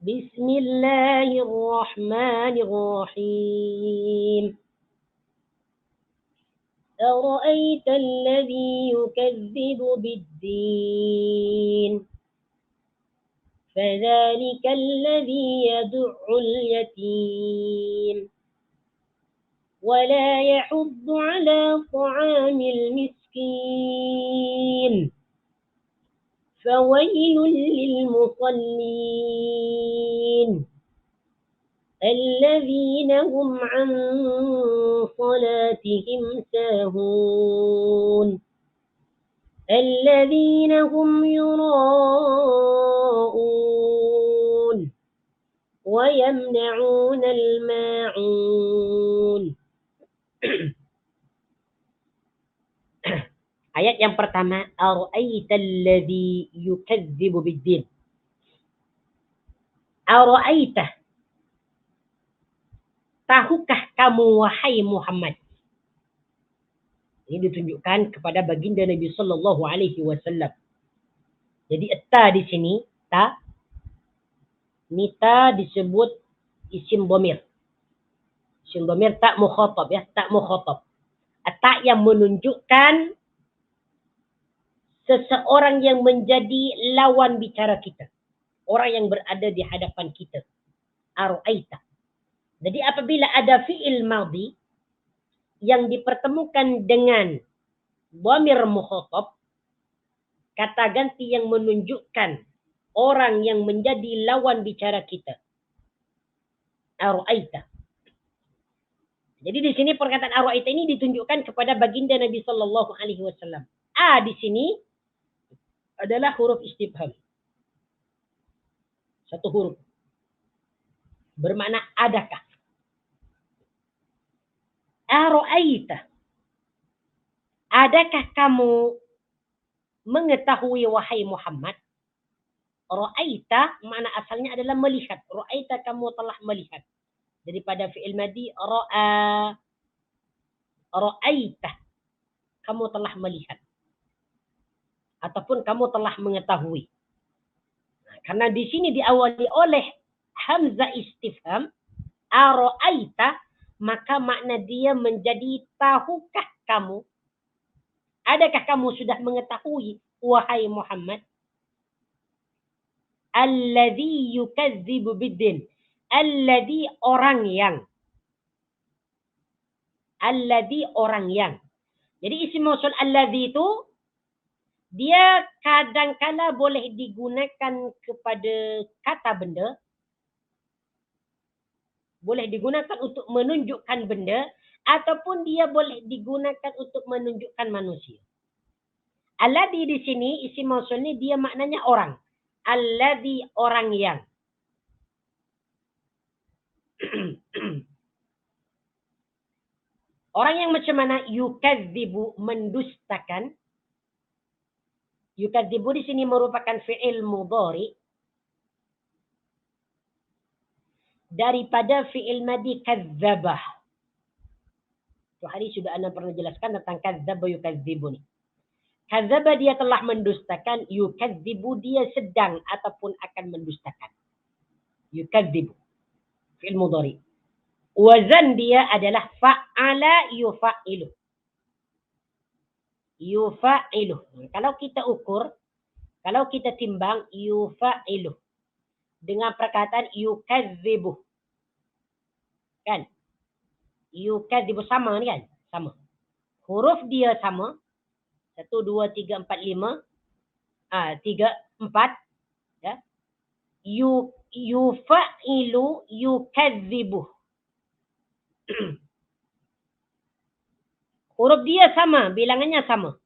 بسم الله الرحمن الرحيم. أرأيت الذي يكذب بالدين فذلك الذي يدع اليتيم ولا يحض على طعام المسكين فويل للمصلين الذين هم عن صلاتهم ساهون الذين هم يراءون ويمنعون الماعون. Ayat yang pertama, ara'aita alladhi yukadzibu biddin. Ara'aita, tahukah kamu wahai Muhammad? Ini ditunjukkan kepada baginda Nabi sallallahu alaihi wasallam. Jadi ta di sini, ta nita disebut isim dhamir. Isim dhamir tak mukhatab ya, tak mukhatab. Ta yang menunjukkan seseorang yang menjadi lawan bicara kita. Orang yang berada di hadapan kita. Ara'aita. Jadi apabila ada fi'il madhi yang dipertemukan dengan dhamir mukhatab, kata ganti yang menunjukkan orang yang menjadi lawan bicara kita. Ara'aita. Jadi di sini perkataan ara'aita ini ditunjukkan kepada baginda Nabi sallallahu alaihi wasallam. A di sini adalah huruf istifham. Satu huruf. Bermakna adakah? Ara'aita. Adakah kamu mengetahui wahai Muhammad? Ra'aita makna asalnya adalah melihat. Ra'aita, kamu telah melihat. Daripada fi'il madhi ra'a. Ra'aita, kamu telah melihat. ataupun kamu telah mengetahui. Nah, karena di sini diawali oleh hamzah istifham, ara'aita, maka makna dia menjadi tahukah kamu? Adakah kamu sudah mengetahui, wahai Muhammad? Alladzi yukadzibu biddin. Alladzi orang yang. Alladzi orang yang. Jadi isim mausul alladzi itu dia kadang-kala boleh digunakan kepada kata benda, boleh digunakan untuk menunjukkan benda, ataupun dia boleh digunakan untuk menunjukkan manusia. Alladzi di sini isim mausul ini dia maknanya orang. Alladzi orang yang. Orang yang macam mana? Yukadzibu, mendustakan. Yukadzibu di sini merupakan fi'il mudhari daripada fi'il madi kadzabah. Itu hari sudah Anda pernah jelaskan tentang kadzaba yukadzibu ni. Kadzaba dia telah mendustakan, yukadzibu dia sedang ataupun akan mendustakan. Yukadzibu. Fi'il mudhari. Wazan dia adalah fa'ala yufa'ilu. Yufa'ilu. Kalau kita ukur, kalau kita timbang, yufa'ilu. Dengan perkataan yukadzibu. Kan? Yukadzibu sama ni kan? Sama. Huruf dia sama. 1, 2, 3, 4, 5. 3, 4. Ya. Yufa'ilu yukadzibu. Huruf dia sama, bilangannya sama.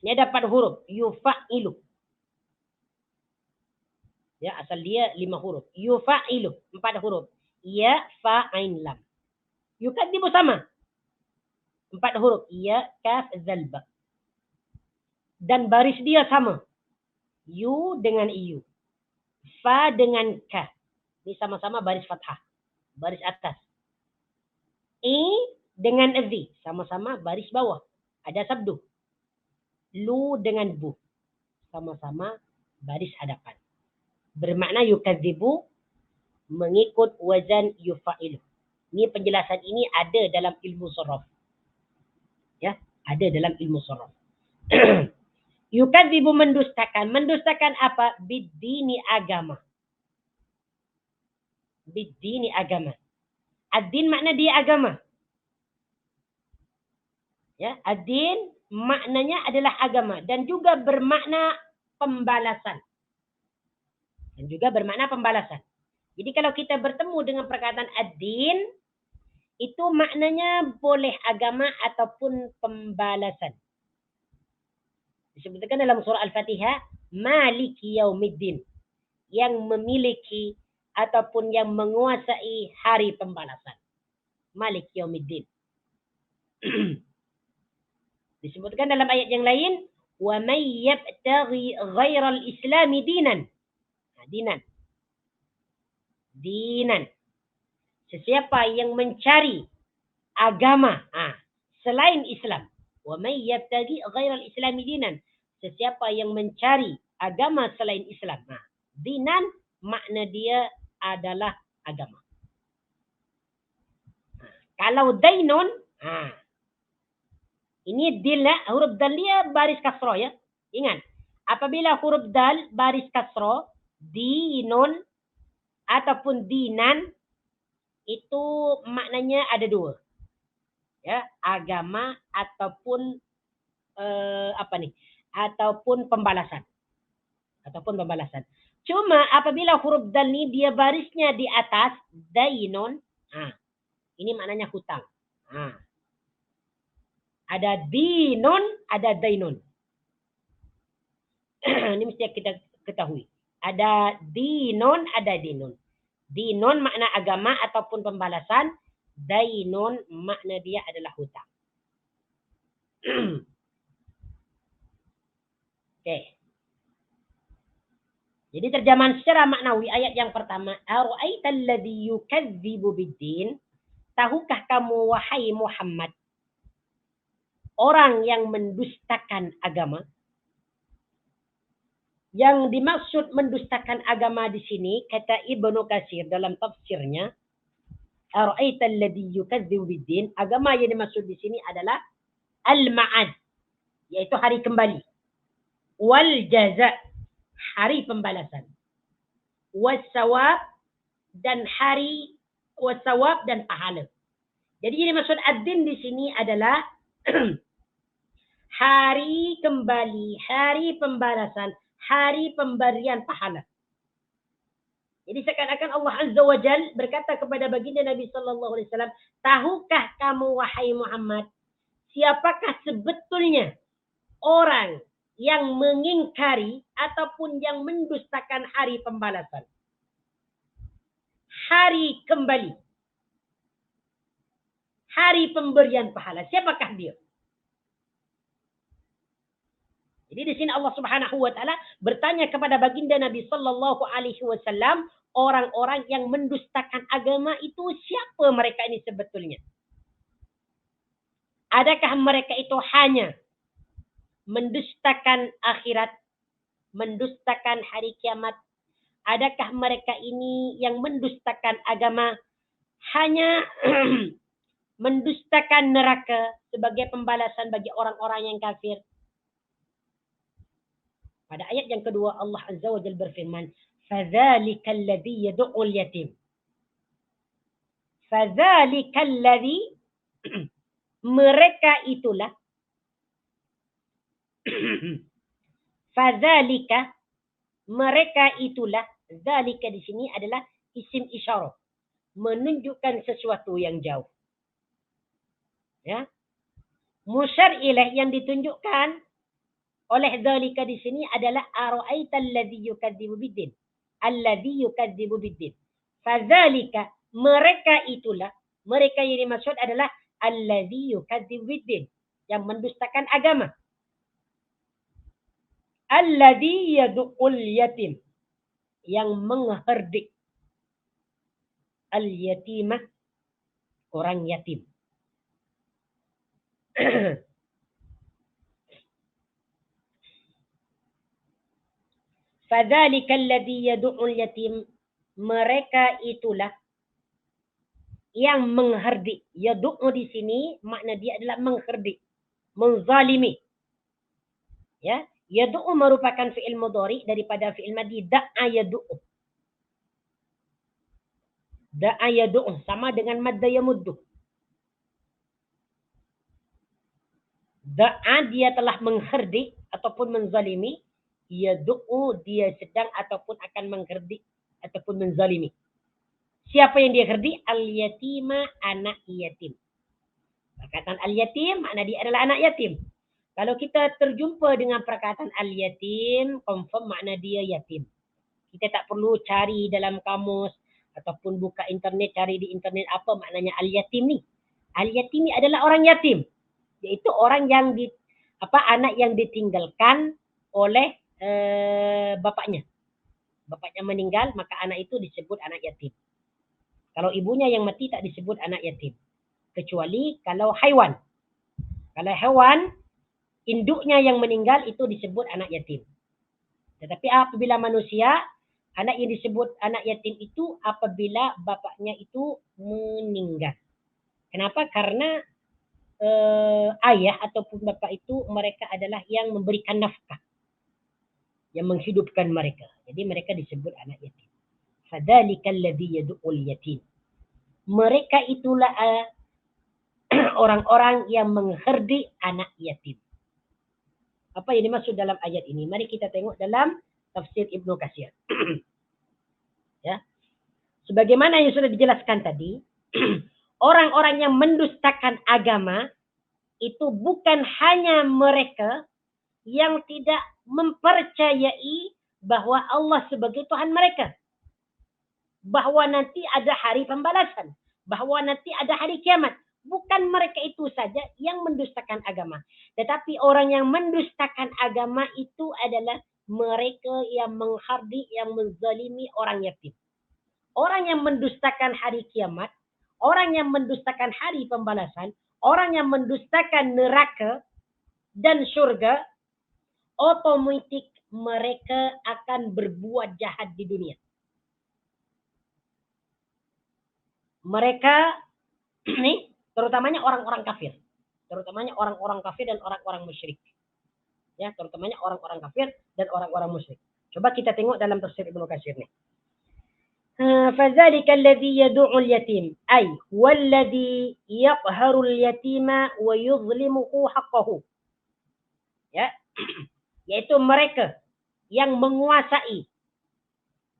Ini dapat huruf yufa'ilu. Ya, asal dia 5 huruf. Yufa'ilu 4 huruf. Ya, fa, ain, lam. Yukadzibu sama. 4 huruf. Ya, kaf, zal, ba. Dan baris dia sama. Yu dengan iyu. Fa dengan ka. Ini sama-sama baris fathah. Baris atas. I dengan zi. Sama-sama baris bawah. Ada sabdu. Lu dengan bu. Sama-sama baris hadapan. Bermakna yukadzibu mengikut wazan yufa'ilu. Ini penjelasan ini ada dalam ilmu sharaf. Ya, ada dalam ilmu sharaf. Yukadzibu mendustakan. Mendustakan apa? Biddini agama. Biddini agama. Ad-din makna dia agama. Ya, ad-din maknanya adalah agama dan juga bermakna pembalasan. Dan juga bermakna pembalasan. Jadi kalau kita bertemu dengan perkataan ad-din, itu maknanya boleh agama ataupun pembalasan. Disebutkan dalam surah Al-Fatihah, Maliki Yaumiddin, yang memiliki ataupun yang menguasai hari pembalasan. Maliki Yaumiddin. Disebutkan dalam ayat yang lain, wa may yabtaghi ghairal islami dinan. Dinan. Dinan. Sesiapa yang mencari agama selain Islam. Wa may yabtaghi ghairal islami dinan. Sesiapa yang mencari agama selain Islam. Dinan makna dia adalah agama. Kalau dainun, ini dil, huruf dal dia baris kasroh ya. Ingat, apabila huruf dal baris kasroh, dinun ataupun dinan, itu maknanya ada 2. Ya, agama ataupun ataupun pembalasan. Ataupun pembalasan. Cuma apabila huruf dal ni dia barisnya di atas, dainun, ini maknanya hutang. Ada dinun, ada dainun. Ini mesti kita ketahui. Ada dinun, ada dinun. Dinun makna agama ataupun pembalasan. Dainun makna dia adalah hutang. Okey. Jadi terjemahan secara maknawi ayat yang pertama, ara'aital ladzi yukadzibu biddin, tahukah kamu wahai Muhammad orang yang mendustakan agama. Yang dimaksud mendustakan agama di sini, kata Ibnu Katsir dalam tafsirnya, ara'aita alladhi yukadzibu biddin, agama yang dimaksud di sini adalah al-ma'ad, yaitu hari kembali. Wal jaza, hari pembalasan. Wasawab, dan hari wasawab dan pahala. Jadi yang dimaksud ad-din di sini adalah hari kembali, hari pembalasan, hari pemberian pahala. Jadi seakan-akan Allah Azza wa Jal berkata kepada baginda Nabi sallallahu alaihi wasallam, tahukah kamu wahai Muhammad, siapakah sebetulnya orang yang mengingkari ataupun yang mendustakan hari pembalasan? Hari kembali. Hari pemberian pahala. Siapakah dia? Jadi di sini Allah Subhanahu wa taala bertanya kepada baginda Nabi sallallahu alaihi wasallam, orang-orang yang mendustakan agama itu siapa mereka ini sebetulnya? Adakah mereka itu hanya mendustakan akhirat, mendustakan hari kiamat? Adakah mereka ini yang mendustakan agama hanya mendustakan neraka sebagai pembalasan bagi orang-orang yang kafir? Pada ayat yang kedua Allah Azza wa Jalla berfirman, "Fadzalika alladhi yad'ul yatim." Fadzalika alladhi, mereka itulah. Fadzalika, mereka itulah. Zalika di sini adalah isim isyarah, menunjukkan sesuatu yang jauh. Ya. Musyar ilaih yang ditunjukkan oleh zalika di sini adalah ara'aita alladhi yukadzibu biddin. Alladhi yukadzibu biddin. Fadzalika, mereka itulah, mereka yang dimaksud adalah alladhi yukadzibu biddin, yang mendustakan agama. Alladhi yad'ul yatim, yang mengherdik. Al-yatimah, orang yatim. Fadzalika alladhi yad'ul yatim, mereka itulah yang mengherdik. Yad'u di sini makna dia adalah mengherdik, menzalimi. Ya, yad'u merupakan fi'il mudhari daripada fi'il madhi da'a yad'u. Da'a yad'u sama dengan madda yamuddu. Da'a dia telah mengherdik ataupun menzalimi, yad'u dia sedang ataupun akan mengherdik ataupun menzalimi. Siapa yang dia herdik? Al-yatima, anak yatim. Perkataan al-yatim makna dia adalah anak yatim. Kalau kita terjumpa dengan perkataan al-yatim, confirm makna dia yatim. Kita tak perlu cari dalam kamus ataupun buka internet, cari di internet apa maknanya al-yatim ni. Al-yatim ni adalah orang yatim, iaitu orang yang anak yang ditinggalkan oleh bapaknya. Bapaknya meninggal, maka anak itu disebut anak yatim. Kalau ibunya yang mati tak disebut anak yatim. Kecuali kalau haiwan. Kalau haiwan, induknya yang meninggal itu disebut anak yatim. Tetapi apabila manusia, anak yang disebut anak yatim itu apabila bapaknya itu meninggal. Kenapa? Karena ayah ataupun bapak itu mereka adalah yang memberikan nafkah, yang menghidupkan mereka. Jadi mereka disebut anak yatim. Fadzalika alladhi yad'ul yatim. Mereka itulah orang-orang yang mengherdik anak yatim. Apa yang dimaksud dalam ayat ini? Mari kita tengok dalam tafsir Ibnu Katsir. Ya. Sebagaimana yang sudah dijelaskan tadi, orang-orang yang mendustakan agama itu bukan hanya mereka yang tidak mempercayai bahwa Allah sebagai Tuhan mereka, bahwa nanti ada hari pembalasan, bahwa nanti ada hari kiamat. Bukan mereka itu saja yang mendustakan agama, tetapi orang yang mendustakan agama itu adalah mereka yang menghardik, yang menzalimi orang yatim. Orang yang mendustakan hari kiamat, orang yang mendustakan hari pembalasan, orang yang mendustakan neraka, dan surga, otomatis mereka akan berbuat jahat di dunia. Mereka ini terutamanya orang-orang kafir. Terutama orang-orang kafir dan orang-orang musyrik. Ya, terutamanya orang-orang kafir dan orang-orang musyrik. Coba kita tengok dalam tafsir Ibnu Katsir nih. فذلك الذي يدعو اليتيم أي والذي يقهر اليتيم ويظلمه حقه. Ya, yaitu mereka yang menguasai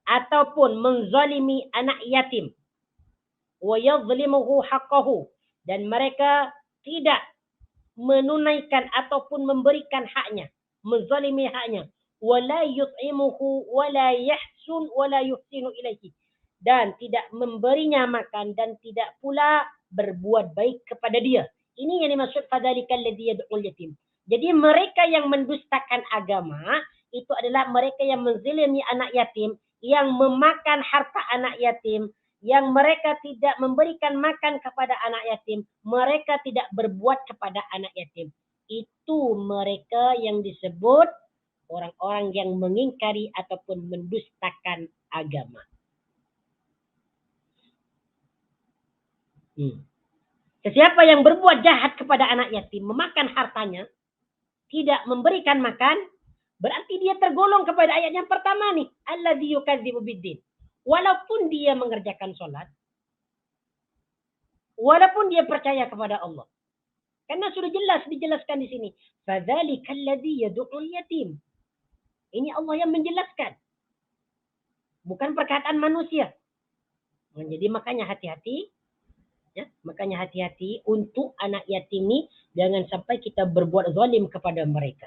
ataupun menzalimi anak yatim. ويظلمه حقه, dan mereka tidak menunaikan ataupun memberikan haknya, menzalimi haknya. Wala yut'imuhu wala yahsun wala yuhsinu ilaihi, dan tidak memberinya makan dan tidak pula berbuat baik kepada dia. Ini yang dimaksud fadzalikal ladzi yad'ul yatim. Jadi mereka yang mendustakan agama itu adalah mereka yang menzalimi anak yatim, yang memakan harta anak yatim, yang mereka tidak memberikan makan kepada anak yatim, mereka tidak berbuat kepada anak yatim. Itu mereka yang disebut orang-orang yang mengingkari ataupun mendustakan agama. Sesiapa yang berbuat jahat kepada anak yatim, memakan hartanya, tidak memberikan makan, berarti dia tergolong kepada ayat yang pertama nih, alladzi yukadzibu biddin. Walaupun dia mengerjakan sholat, walaupun dia percaya kepada Allah. Karena sudah jelas dijelaskan di sini. Fadzalikal ladzi yad'ul yatim. Ini Allah yang menjelaskan. Bukan perkataan manusia. Jadi makanya hati-hati. Ya, makanya hati-hati untuk anak yatim ini. Jangan sampai kita berbuat zalim kepada mereka.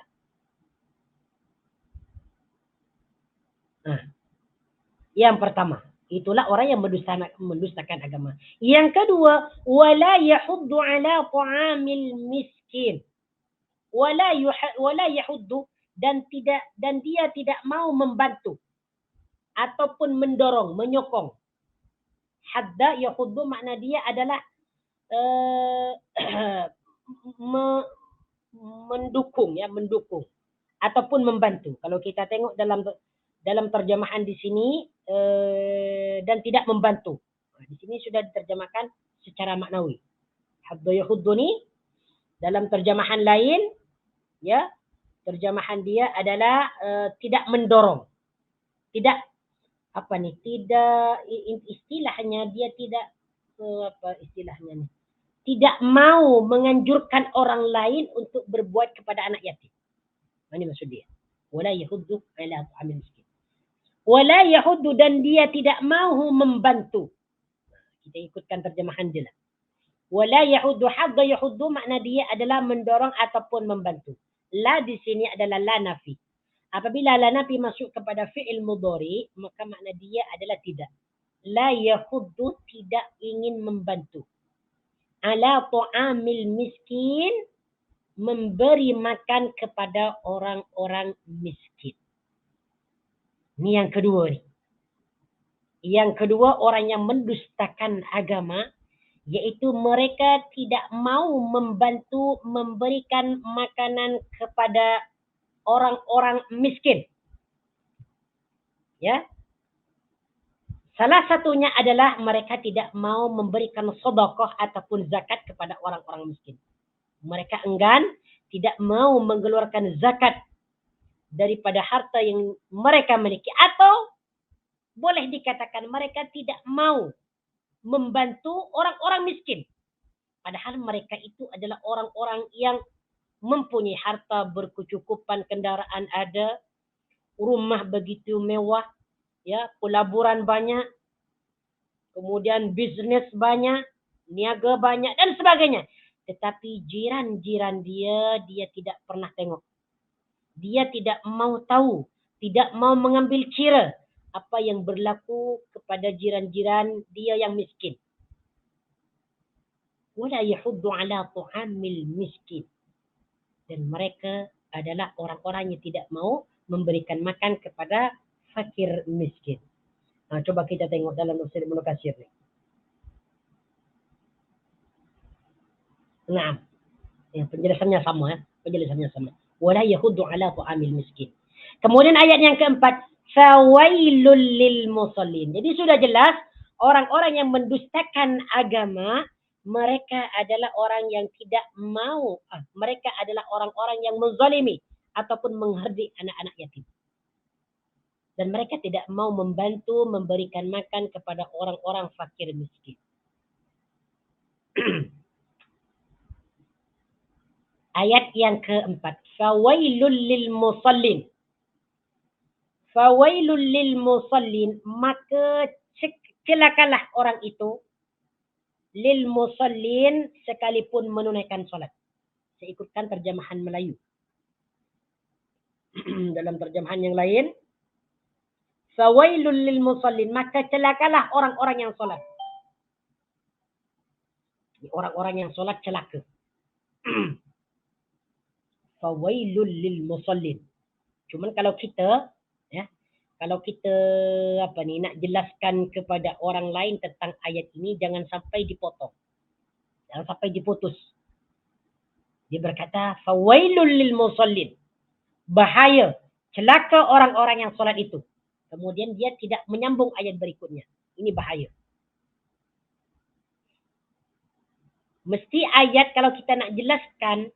Nah, yang pertama, itulah orang yang mendustakan agama. Yang kedua, wala yahuddu ala ta'amil miskin. Wala yahuddu, dan dia tidak mau membantu ataupun mendorong, menyokong. Hadda yahuddu makna dia adalah mendukung ataupun membantu. Kalau kita tengok dalam terjemahan di sini, dan tidak membantu. Di sini sudah diterjemahkan secara maknawi. Hadda yahuddu ni dalam terjemahan lain, ya, terjemahan dia adalah tidak mendorong. Tidak istilahnya dia tidak istilahnya nih. Tidak mau menganjurkan orang lain untuk berbuat kepada anak yatim. Ini maksud dia. Wala yahuddu ala ta'amil miskin. Wala yahuddu, dan dia tidak mau membantu. Kita ikutkan terjemahan dia lah. Wala yahuddu, hadda yahuddu makna dia adalah mendorong ataupun membantu. La di sini adalah la nafi. Apabila la nafi masuk kepada fi'il mudhari, maka makna dia adalah tidak. La yahuddu, tidak ingin membantu. Ala ta'amil miskin, memberi makan kepada orang-orang miskin. Ini yang kedua nih. Yang kedua, orang yang mendustakan agama, yaitu mereka tidak mau membantu memberikan makanan kepada orang-orang miskin. Ya. Salah satunya adalah mereka tidak mau memberikan sedekah ataupun zakat kepada orang-orang miskin. Mereka enggan, tidak mau mengeluarkan zakat daripada harta yang mereka miliki, atau boleh dikatakan mereka tidak mau membantu orang-orang miskin. Padahal mereka itu adalah orang-orang yang mempunyai harta berkecukupan, kendaraan ada, rumah begitu mewah, ya, pelaburan banyak, kemudian bisnis banyak, niaga banyak dan sebagainya. Tetapi jiran-jiran dia tidak pernah tengok. Dia tidak mau tahu, tidak mau mengambil kira apa yang berlaku kepada jiran-jiran dia yang miskin. Wala yahuddu ala ta'amil miskin. Dan mereka adalah orang-orang yang tidak mau memberikan makan kepada fakir miskin. Nah, coba kita tengok dalam tafsir Ibnu Katsir ni. Nah, penjelasannya sama ya. Penjelasannya sama. Wala yahuddu ala ta'amil miskin. Kemudian ayat yang keempat, fawailul lil musallin. Jadi sudah jelas orang-orang yang mendustakan agama, mereka adalah orang yang tidak mau, mereka adalah orang-orang yang menzalimi ataupun mengherdik anak-anak yatim. Dan mereka tidak mau membantu memberikan makan kepada orang-orang fakir miskin. Ayat yang keempat, fawailul lil musallin. Fawailul lil musallin, maka celakalah orang itu lil musallin sekalipun menunaikan solat. Saya ikutkan terjemahan Melayu. Dalam terjemahan yang lain, fawailul lil musallin, maka celakalah orang-orang yang solat. Orang-orang yang solat celaka. Fawailul lil musallin. Cuman kalau kita nak jelaskan kepada orang lain tentang ayat ini, jangan sampai dipotong. Jangan sampai diputus. Dia berkata fawailul lil musallin. Bahaya, celaka orang-orang yang solat itu. Kemudian dia tidak menyambung ayat berikutnya. Ini bahaya. Mesti ayat kalau kita nak jelaskan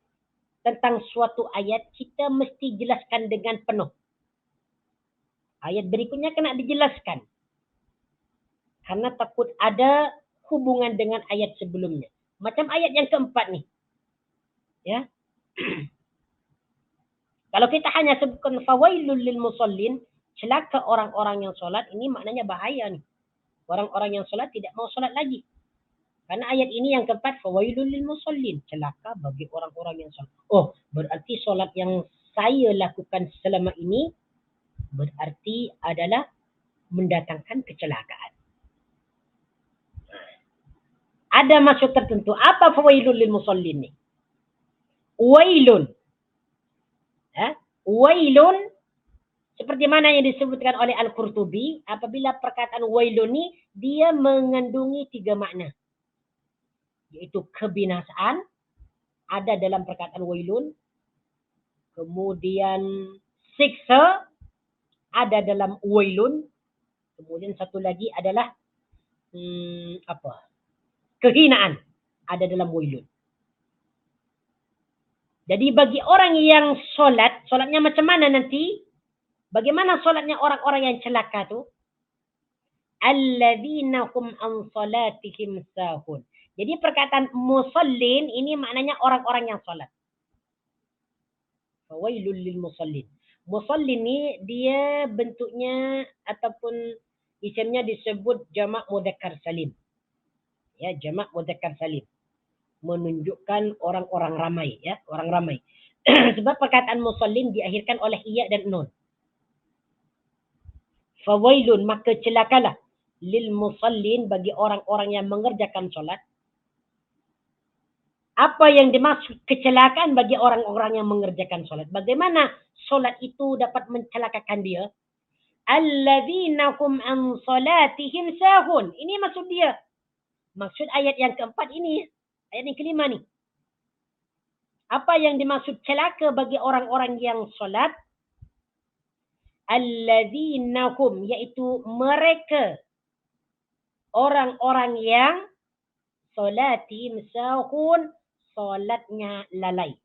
tentang suatu ayat, kita mesti jelaskan dengan penuh. Ayat berikutnya kena dijelaskan. Karena takut ada hubungan dengan ayat sebelumnya. Macam ayat yang keempat nih. Ya. Kalau kita hanya sebutkan fawailul lil musallin, celaka orang-orang yang solat, ini maknanya bahaya nih. Orang-orang yang solat tidak mau solat lagi. Karena ayat ini yang keempat, fawailul lil musallin, celaka bagi orang-orang yang solat. Oh, berarti solat yang saya lakukan selama ini berarti adalah mendatangkan kecelakaan. Ada maksud tertentu. Apa fawailul lil musallin ni? Wailun. Wailun seperti mana yang disebutkan oleh Al-Qurtubi, apabila perkataan wailun ni dia mengandungi 3 makna. Yaitu kebinasaan ada dalam perkataan wailun. Kemudian siksa ada dalam wailun. Kemudian satu lagi adalah kehinaan ada dalam wailun. Jadi bagi orang yang solatnya macam mana nanti? Bagaimana solatnya orang-orang yang celaka tu? Alladzina hum an salatihim sahun. Jadi perkataan musallin ini maknanya orang-orang yang solat. Fawailul lil musallin. Musallin ni dia bentuknya ataupun isimnya disebut jamak mudzakkar salim. Ya, jamak mudzakkar salim. Menunjukkan orang-orang ramai, ya, orang ramai. Sebab perkataan musallin diakhirkan oleh iya dan nun. Fawailun, maka celakalah lil musallin bagi orang-orang yang mengerjakan solat. Apa yang dimaksud kecelakaan bagi orang-orang yang mengerjakan solat? Bagaimana solat itu dapat mencelakakan dia? Alladzina hum an salatihim sahun. Ini maksud dia. Maksud ayat yang keempat ini. Ayat yang kelima ni. Apa yang dimaksud celaka bagi orang-orang yang solat? Alladzina hum, iaitu mereka. Orang-orang yang salatihim sahun, solatnya lalai.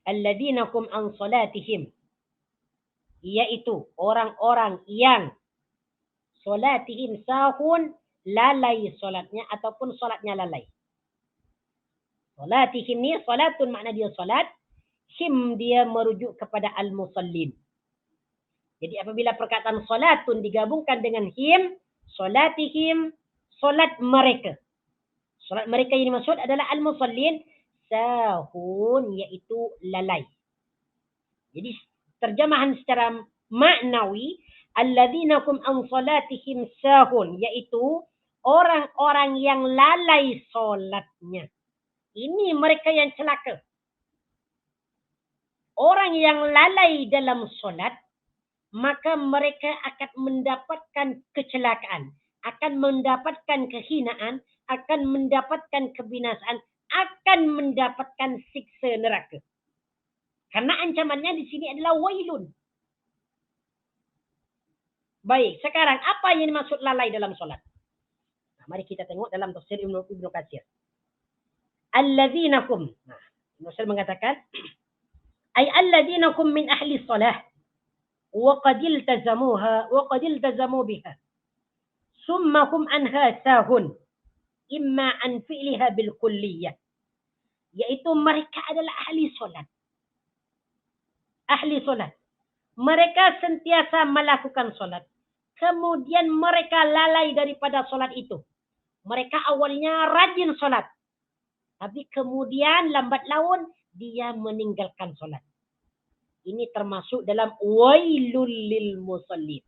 Alladzina hum an salatihim, iaitu orang-orang yang salatihim sahun, lalai solatnya ataupun solatnya lalai. Salatihim ni salatun makna dia solat, him dia merujuk kepada al-musallin. Jadi apabila perkataan salatun digabungkan dengan him, salatihim, solat mereka. Solat mereka yang dimaksud adalah al-musallin, sahun iaitu lalai. Jadi terjemahan secara maknawi, alladzina hum an salatihim sahun, iaitu orang-orang yang lalai solatnya. Ini mereka yang celaka. Orang yang lalai dalam solat, maka mereka akan mendapatkan kecelakaan, akan mendapatkan kehinaan, akan mendapatkan kebinasaan akan mendapatkan siksa neraka. Karena ancamannya di sini adalah wailun. Baik, sekarang apa yang dimaksud lalai dalam solat? Nah, mari kita tengok dalam tafsir Ibnu Katsir. Alladzinakum. Nah, Ibnu Katsir mengatakan, ay alladzinakum min ahli salah wa qad iltazamuha wa qad iltazamu biha. Summa hum anha sahun imma an fi'liha bil kulliyah. Yaitu mereka adalah ahli solat. Ahli solat. Mereka sentiasa melakukan solat. Kemudian mereka lalai daripada solat itu. Mereka awalnya rajin solat. Tapi kemudian lambat laun dia meninggalkan solat. Ini termasuk dalam wailul lil musallin.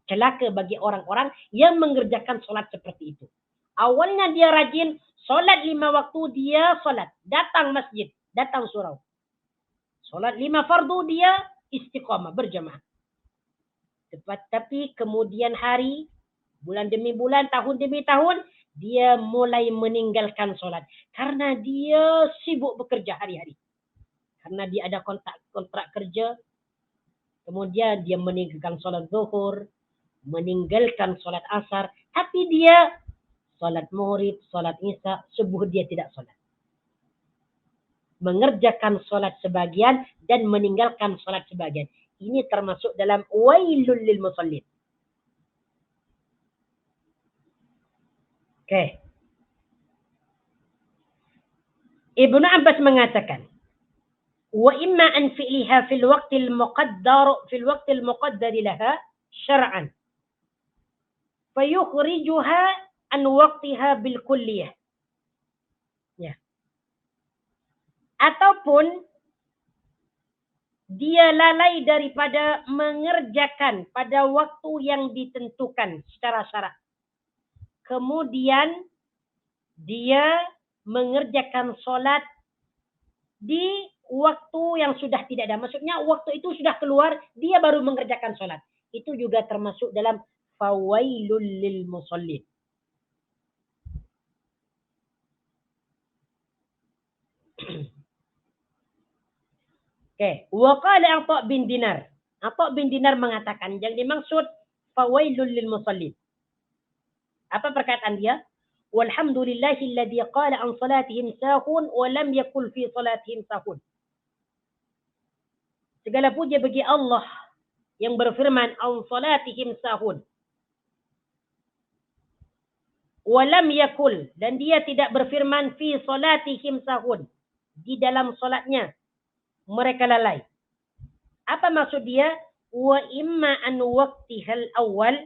Celaka bagi orang-orang yang mengerjakan solat seperti itu. Awalnya dia rajin, solat 5 waktu dia solat. Datang masjid, datang surau. Solat 5 fardu dia istiqamah, berjamaah. Tapi kemudian hari, bulan demi bulan, tahun demi tahun, dia mulai meninggalkan solat. Karena dia sibuk bekerja hari-hari. Karena dia ada kontrak kerja. Kemudian dia meninggalkan solat zuhur, meninggalkan solat asar. Tapi dia solat maghrib, solat isya, subuh dia tidak solat. Mengerjakan solat sebagian dan meninggalkan solat sebagian. Ini termasuk dalam wailul lil musallin. Oke. Ibnu Abbas mengatakan, wa imma an fi'liha fil waqtil muqaddar laha syar'an. Fayukhrijuha an waqtiha bil kulliyah. Ya. Ataupun dia lalai daripada mengerjakan pada waktu yang ditentukan secara syarak. Kemudian dia mengerjakan solat di waktu yang sudah tidak ada. Maksudnya waktu itu sudah keluar, dia baru mengerjakan solat. Itu juga termasuk dalam fawailul lil musallin. Oke, wa qala Atha bin Dinar. Atha bin Dinar mengatakan yang dimaksud fawailul lil musallin. Apa perkataan dia? Walhamdulillahilladzi qala an salatihim sahun wa lam yakul fi salatihim sahun. Segala puja bagi Allah yang berfirman an salatihim sahun. Wa lam yakul, dan dia tidak berfirman fi salatihim sahun. Di dalam salatnya mereka lalai. Apa maksud dia? Wa imma an waqtihal awal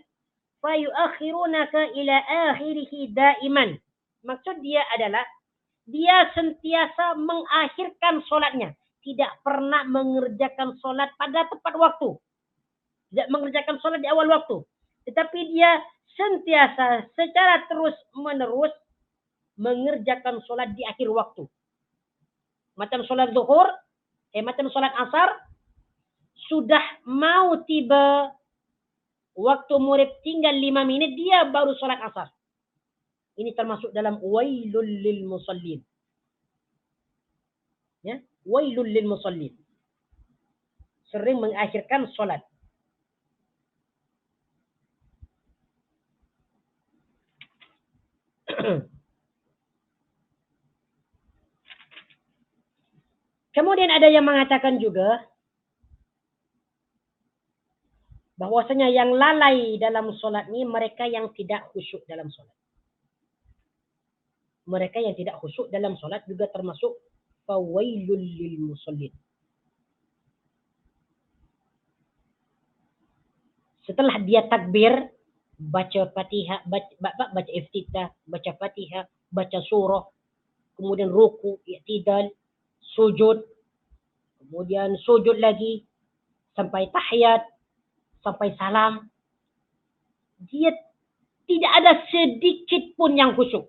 fayuakhirunaka ila akhirih daiman. Maksud dia adalah dia sentiasa mengakhirkan solatnya. Tidak pernah mengerjakan solat pada tepat waktu. Tidak mengerjakan solat di awal waktu. Tetapi dia sentiasa secara terus menerus mengerjakan solat di akhir waktu. Macam solat zuhur, macam solat asar, sudah mau tiba waktu murid tinggal 5 menit, dia baru solat asar. Ini termasuk dalam wailul lil musallin. Ya, wailul lil musallin. Sering mengakhirkan solat. Kemudian ada yang mengatakan juga bahwasanya yang lalai dalam solat ini mereka yang tidak khusyuk dalam solat. Mereka yang tidak khusyuk dalam solat juga termasuk fawailul lil musallin. Setelah dia takbir, baca Fatihah, baca iftitah, baca Fatihah, baca surah, kemudian ruku, i'tidal, sujud, kemudian sujud lagi sampai tahiyat, sampai salam. Dia tidak ada sedikit pun yang khusyuk.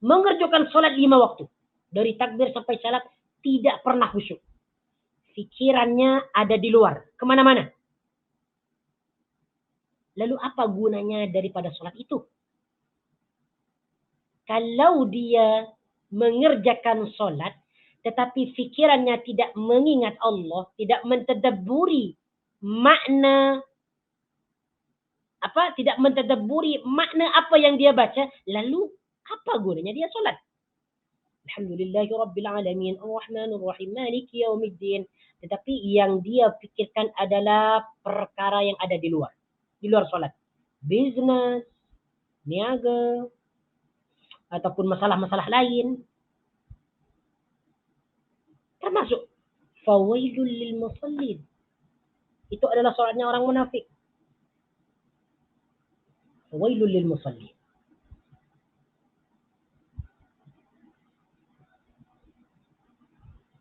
Mengerjakan solat 5 waktu. Dari takbir sampai salat tidak pernah khusyuk. Pikirannya ada di luar, kemana-mana. Lalu apa gunanya daripada solat itu? Kalau dia mengerjakan solat, tetapi fikirannya tidak mengingat Allah, tidak mentadabburi makna tidak mentadabburi makna apa yang dia baca, lalu apa gunanya dia solat? Alhamdulillahi Rabbil Alamin, Ar-Rahmanir Rahim, Maliki Yaumiddin. Tetapi yang dia pikirkan adalah perkara yang ada di luar solat. Bisnis, niaga, ataupun masalah-masalah lain. Termasuk fawailul lil musallin. Itu adalah solatnya orang munafik. Fawailul lil musallin.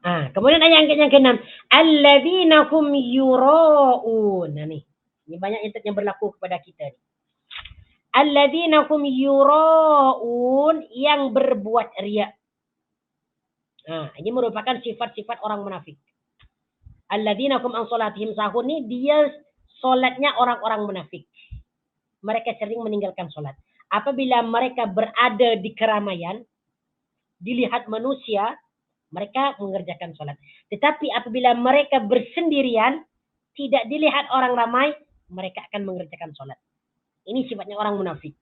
Kemudian ayat yang ke-6, alladzina hum yura'un. Nah nih, ini banyak yang berlaku kepada kita nih. Alladzina hum yura'un, yang berbuat riya. Ini merupakan sifat-sifat orang munafik. Alladzina hum an salatihim sahun, ini dia solatnya orang-orang munafik. Mereka sering meninggalkan solat. Apabila mereka berada di keramaian, dilihat manusia, mereka mengerjakan solat. Tetapi apabila mereka bersendirian, tidak dilihat orang ramai, mereka akan mengerjakan solat. Ini sifatnya orang munafik.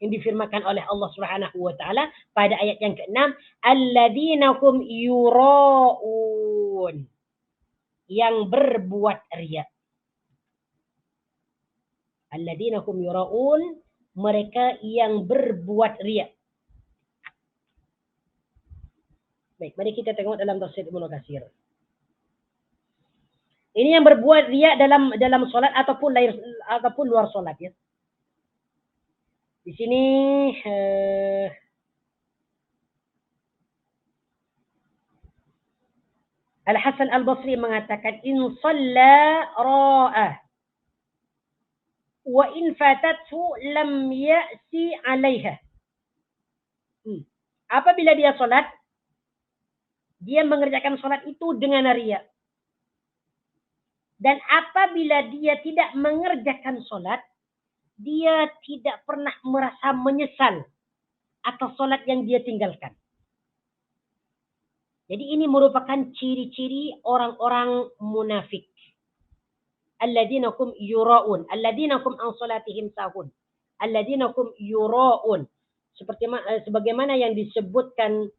Yang difirmakan oleh Allah Subhanahu wa taala pada ayat yang ke-6, alladzina hum yura'un, yang berbuat riya. Alladzina hum yura'un, mereka yang berbuat riya. Baik, mari kita tengok dalam tafsir Ibnu Katsir. Ini yang berbuat riya dalam solat ataupun luar solat ya. Di sini Al-Hasan Al-Basri mengatakan in shalla ra'ah wa in fatathu lam ya'si 'alaiha. Apabila dia solat, dia mengerjakan solat itu dengan riya. Dan apabila dia tidak mengerjakan solat, dia tidak pernah merasa menyesal atas solat yang dia tinggalkan. Jadi ini merupakan ciri-ciri orang-orang munafik. Alladzina hum yura'un, alladzina hum an salatihim sahun, alladzina hum yura'un. Sebagaimana yang disebutkan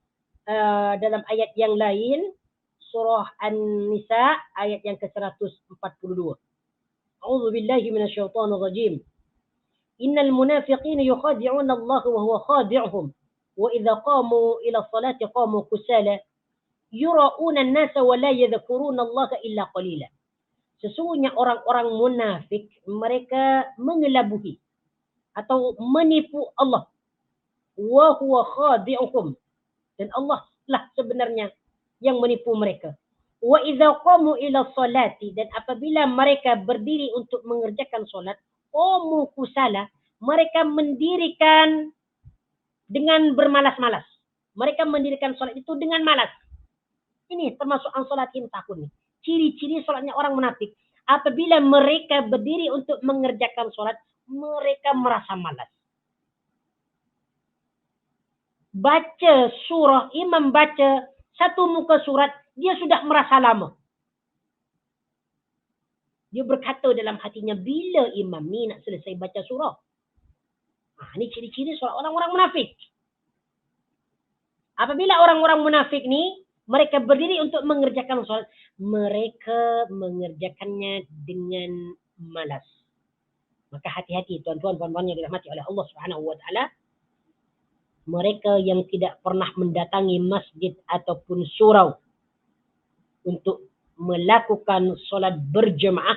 dalam ayat yang lain, surah An-Nisa ayat yang ke-142. A'udzu billahi minasyaitonir rajim. Innal munafiqina yukhadi'una Allah wa huwa khadi'uhum wa idza qamu ila sholati qamu kusala yura'una an-nasa wa la yadhkuruna Allah illa qalila. Sesungguhnya orang-orang munafik mereka mengelabuhi atau menipu Allah. Wa huwa khadi'uhum, dan Allah lah sebenarnya yang menipu mereka. Wa idza qamu ila sholati, dan apabila mereka berdiri untuk mengerjakan solat, qamu kusala, mereka mendirikan dengan bermalas-malas. Mereka mendirikan solat itu dengan malas. Ini termasuk an sholatin takun. Ciri-ciri solatnya orang munafik. Apabila mereka berdiri untuk mengerjakan solat, mereka merasa malas. Baca surah, imam baca satu muka surat, dia sudah merasa lama. Dia berkata dalam hatinya, bila imam ni nak selesai baca surah? Ini ciri-ciri solat orang-orang munafik. Apabila orang-orang munafik ni, mereka berdiri untuk mengerjakan solat, mereka mengerjakannya dengan malas. Maka hati-hati tuan-tuan, puan-puan yang dirahmati oleh Allah Subhanahu wa taala. Mereka yang tidak pernah mendatangi masjid ataupun surau untuk melakukan solat berjemaah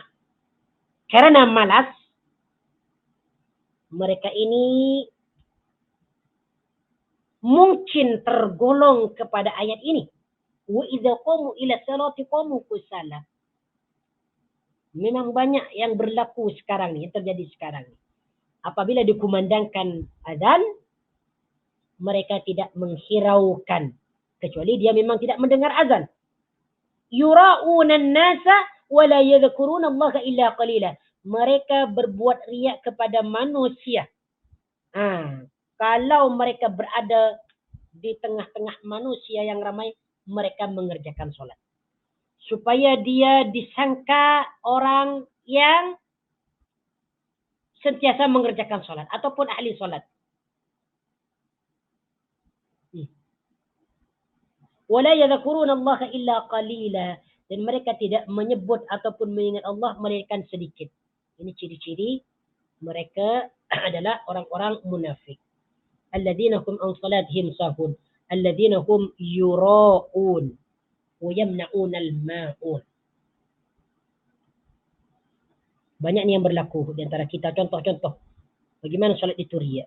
karena malas, mereka ini mungkin tergolong kepada ayat ini. Wa idza qamu ila salati qamu kusala. Memang banyak yang berlaku sekarang ni, yang terjadi sekarang ni. Apabila dikumandangkan azan, mereka tidak menghiraukan, kecuali dia memang tidak mendengar azan. Yura'una an-nasa wa la yadhkuruna Allah illa qalila. Mereka berbuat riya kepada manusia. kalau mereka berada di tengah-tengah manusia yang ramai, mereka mengerjakan solat. Supaya dia disangka orang yang sentiasa mengerjakan solat ataupun ahli solat. Wala yadhkuruna Allah illa qalila, dan mereka tidak menyebut ataupun mengingat Allah melainkan sedikit. Ini ciri-ciri mereka adalah orang-orang munafik. Alladzina hum an salatihim sahun, alladzina hum yura'un wa yamna'un al-ma'un. Banyak ni yang berlaku di antara kita. Contoh-contoh bagaimana solat itu riya.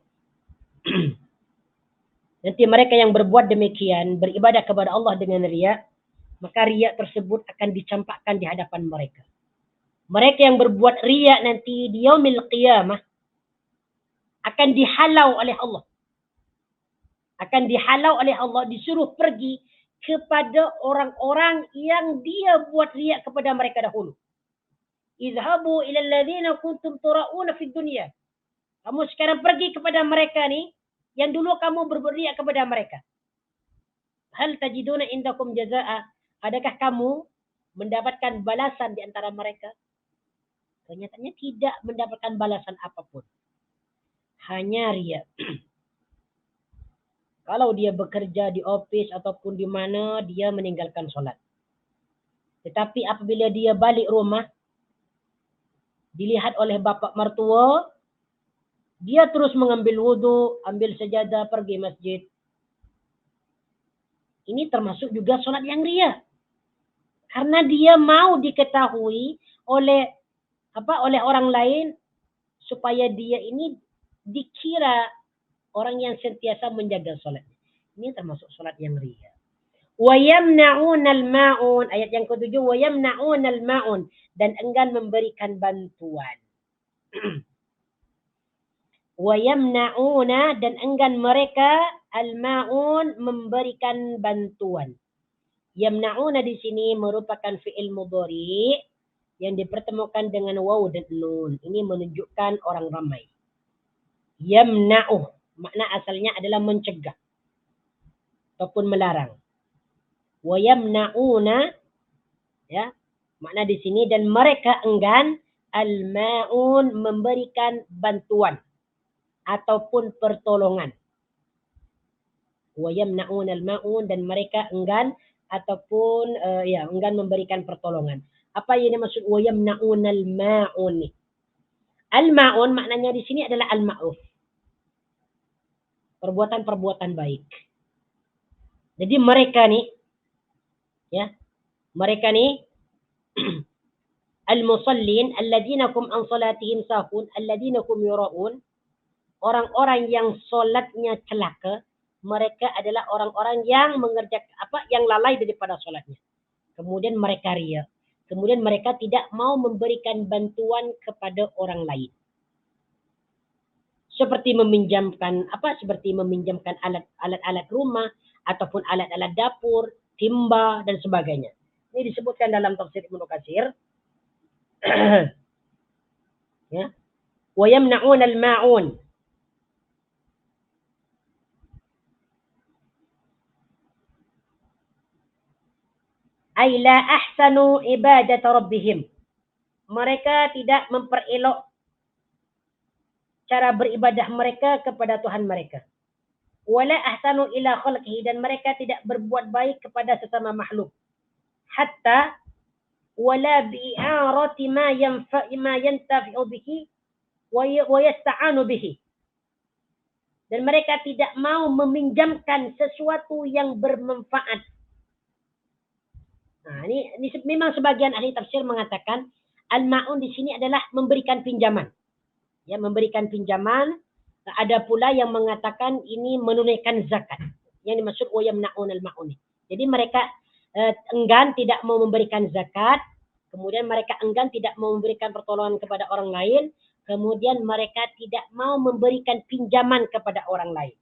Nanti mereka yang berbuat demikian, beribadah kepada Allah dengan riya, maka riya tersebut akan dicampakkan di hadapan mereka. Mereka yang berbuat riya nanti di yaumil qiyamah akan dihalau oleh Allah. Akan dihalau oleh Allah, disuruh pergi kepada orang-orang yang dia buat riya kepada mereka dahulu. Izhabu ila alladhina kuntum tura'una fid dunya. Kamu sekarang pergi kepada mereka ni yang dulu kamu berbuat riya kepada mereka. Hal tajiduna indakum jazaa'a? Adakah kamu mendapatkan balasan di antara mereka? Kenyataannya tidak mendapatkan balasan apapun. Hanya riya. Kalau dia bekerja di office ataupun di mana, dia meninggalkan solat. Tetapi apabila dia balik rumah, dilihat oleh bapa mertua, dia terus mengambil wudu, ambil sajadah, pergi masjid. Ini termasuk juga solat yang riya. Karena dia mau diketahui oleh orang lain supaya dia ini dikira orang yang sentiasa menjaga solat. Ini termasuk solat yang riya. Wa yamna'un al-ma'un, ayat yang ke-7, wa yamna'un al-ma'un, dan enggan memberikan bantuan. Wa yamna'una, dan enggan mereka al-ma'un, memberikan bantuan. Yamna'una di sini merupakan fi'il mudhari yang dipertemukan dengan waw dan nun. Ini menunjukkan orang ramai. Yamna'u, makna asalnya adalah mencegah ataupun melarang. Wa yamna'una, ya, makna di sini, dan mereka enggan al-ma'un, memberikan bantuan ataupun pertolongan. Wa yamna'un al-ma'un, dan mereka enggan ataupun enggan memberikan pertolongan. Apa yang dimaksud wa yamna'un al-ma'un? Al-ma'un maknanya di sini adalah al-ma'ruf. Perbuatan-perbuatan baik. Jadi mereka ni, ya, mereka ni al-musallin alladzina hum an salatihim sahun alladzina hum yura'un, orang-orang yang solatnya celaka, mereka adalah orang-orang yang mengerjakan yang lalai daripada solatnya. Kemudian mereka riya. Kemudian mereka tidak mau memberikan bantuan kepada orang lain. Seperti meminjamkan alat-alat rumah ataupun alat-alat dapur, timba dan sebagainya. Ini disebutkan dalam tafsir Ibnu Katsir. Ya. Wa yamna'un al-ma'un. Ay la ahsanu ibadat rabbihim. Mereka tidak memperelok cara beribadah mereka kepada Tuhan mereka. Wala ahsanu ila khalqihi, dan mereka tidak berbuat baik kepada sesama makhluk. Hatta wala bi'arati ma yantafi'u bihi wa yasta'anu bihi. Dan mereka tidak mau meminjamkan sesuatu yang bermanfaat. Nah, ini memang sebagian ahli tafsir mengatakan al-ma'un di sini adalah memberikan pinjaman. Ya, memberikan pinjaman. Ada pula yang mengatakan ini menunaikan zakat. Yang dimaksud wa yamna'un al-ma'un. Jadi mereka enggan tidak mau memberikan zakat, kemudian mereka enggan tidak mau memberikan pertolongan kepada orang lain, kemudian mereka tidak mau memberikan pinjaman kepada orang lain.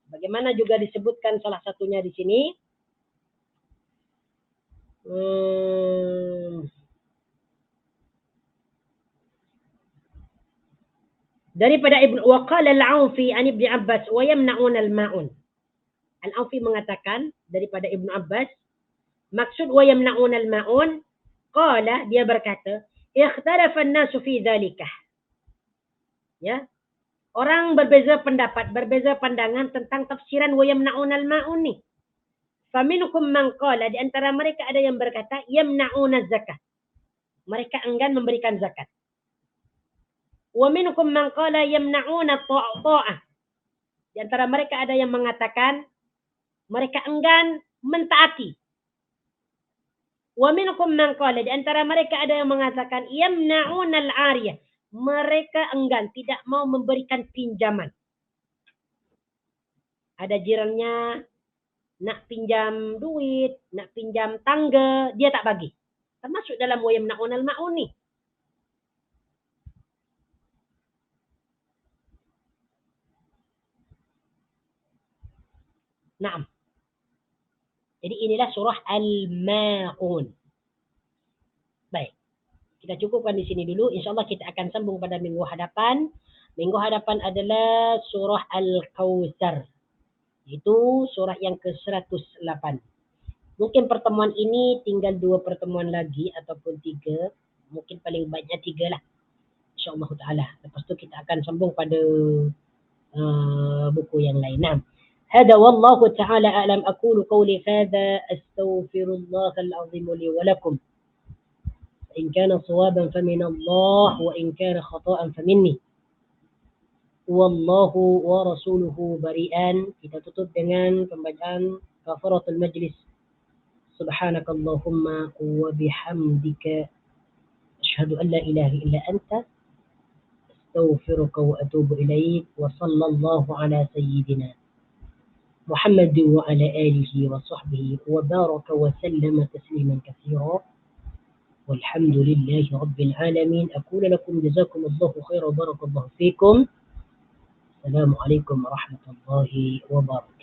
Bagaimana juga disebutkan salah satunya di sini. Daripada Ibn Waqala Al-Aufi an Ibn Abbas wa yamna'un al-ma'un. Al-Aufi mengatakan daripada Ibn Abbas, maksud wa yamna'un al-ma'un, qala, dia berkata, ikhtalafa an-nasu fi dhalika. Ya. Orang berbeza pendapat, berbeza pandangan tentang tafsiran wa yamna'un al-ma'un ni. Faminkum man qala, di antara mereka ada yang berkata yamna'un az-zakah. Mereka enggan memberikan zakat. Wa minkum man qala yamna'una ta'ah. Di antara mereka ada yang mengatakan mereka enggan mentaati. Wa minkum man qala, di antara mereka ada yang mengatakan yamna'una al-'ariyah. Mereka enggan, tidak mau memberikan pinjaman. Ada jirannya nak pinjam duit, nak pinjam tangga, dia tak bagi. Termasuk dalam wa yamna'una al-ma'un ni. Naam. Jadi inilah surah Al-Ma'un. Baik. Kita cukupkan di sini dulu. InsyaAllah kita akan sambung pada minggu hadapan. Minggu hadapan adalah surah Al-Kawthar. Itu surah yang ke-108. Mungkin pertemuan ini tinggal 2 pertemuan lagi ataupun 3. Mungkin paling banyak 3 lah. InsyaAllah ta'ala. Lepas tu kita akan sambung pada buku yang lain. Nah. هذا والله تعالى أعلم. أقول قولي هذا أستغفر الله العظيم لي ولكم. إن كان صوابا فمن الله وإن كان خطأ فمني. والله ورسوله بريئان. Kita tutup dengan pembacaan kafaratul majlis. سبحانك اللهم وبحمدك أشهد أن لا إله إلا أنت أستغفرك وأتوب إليك. وصلى الله على سيدنا محمد وعلى آله وصحبه وبارك وسلم تسليما كثيرا. والحمد لله رب العالمين. أقول لكم جزاكم الله خيرا وبارك الله فيكم. السلام عليكم ورحمة الله وبركاته.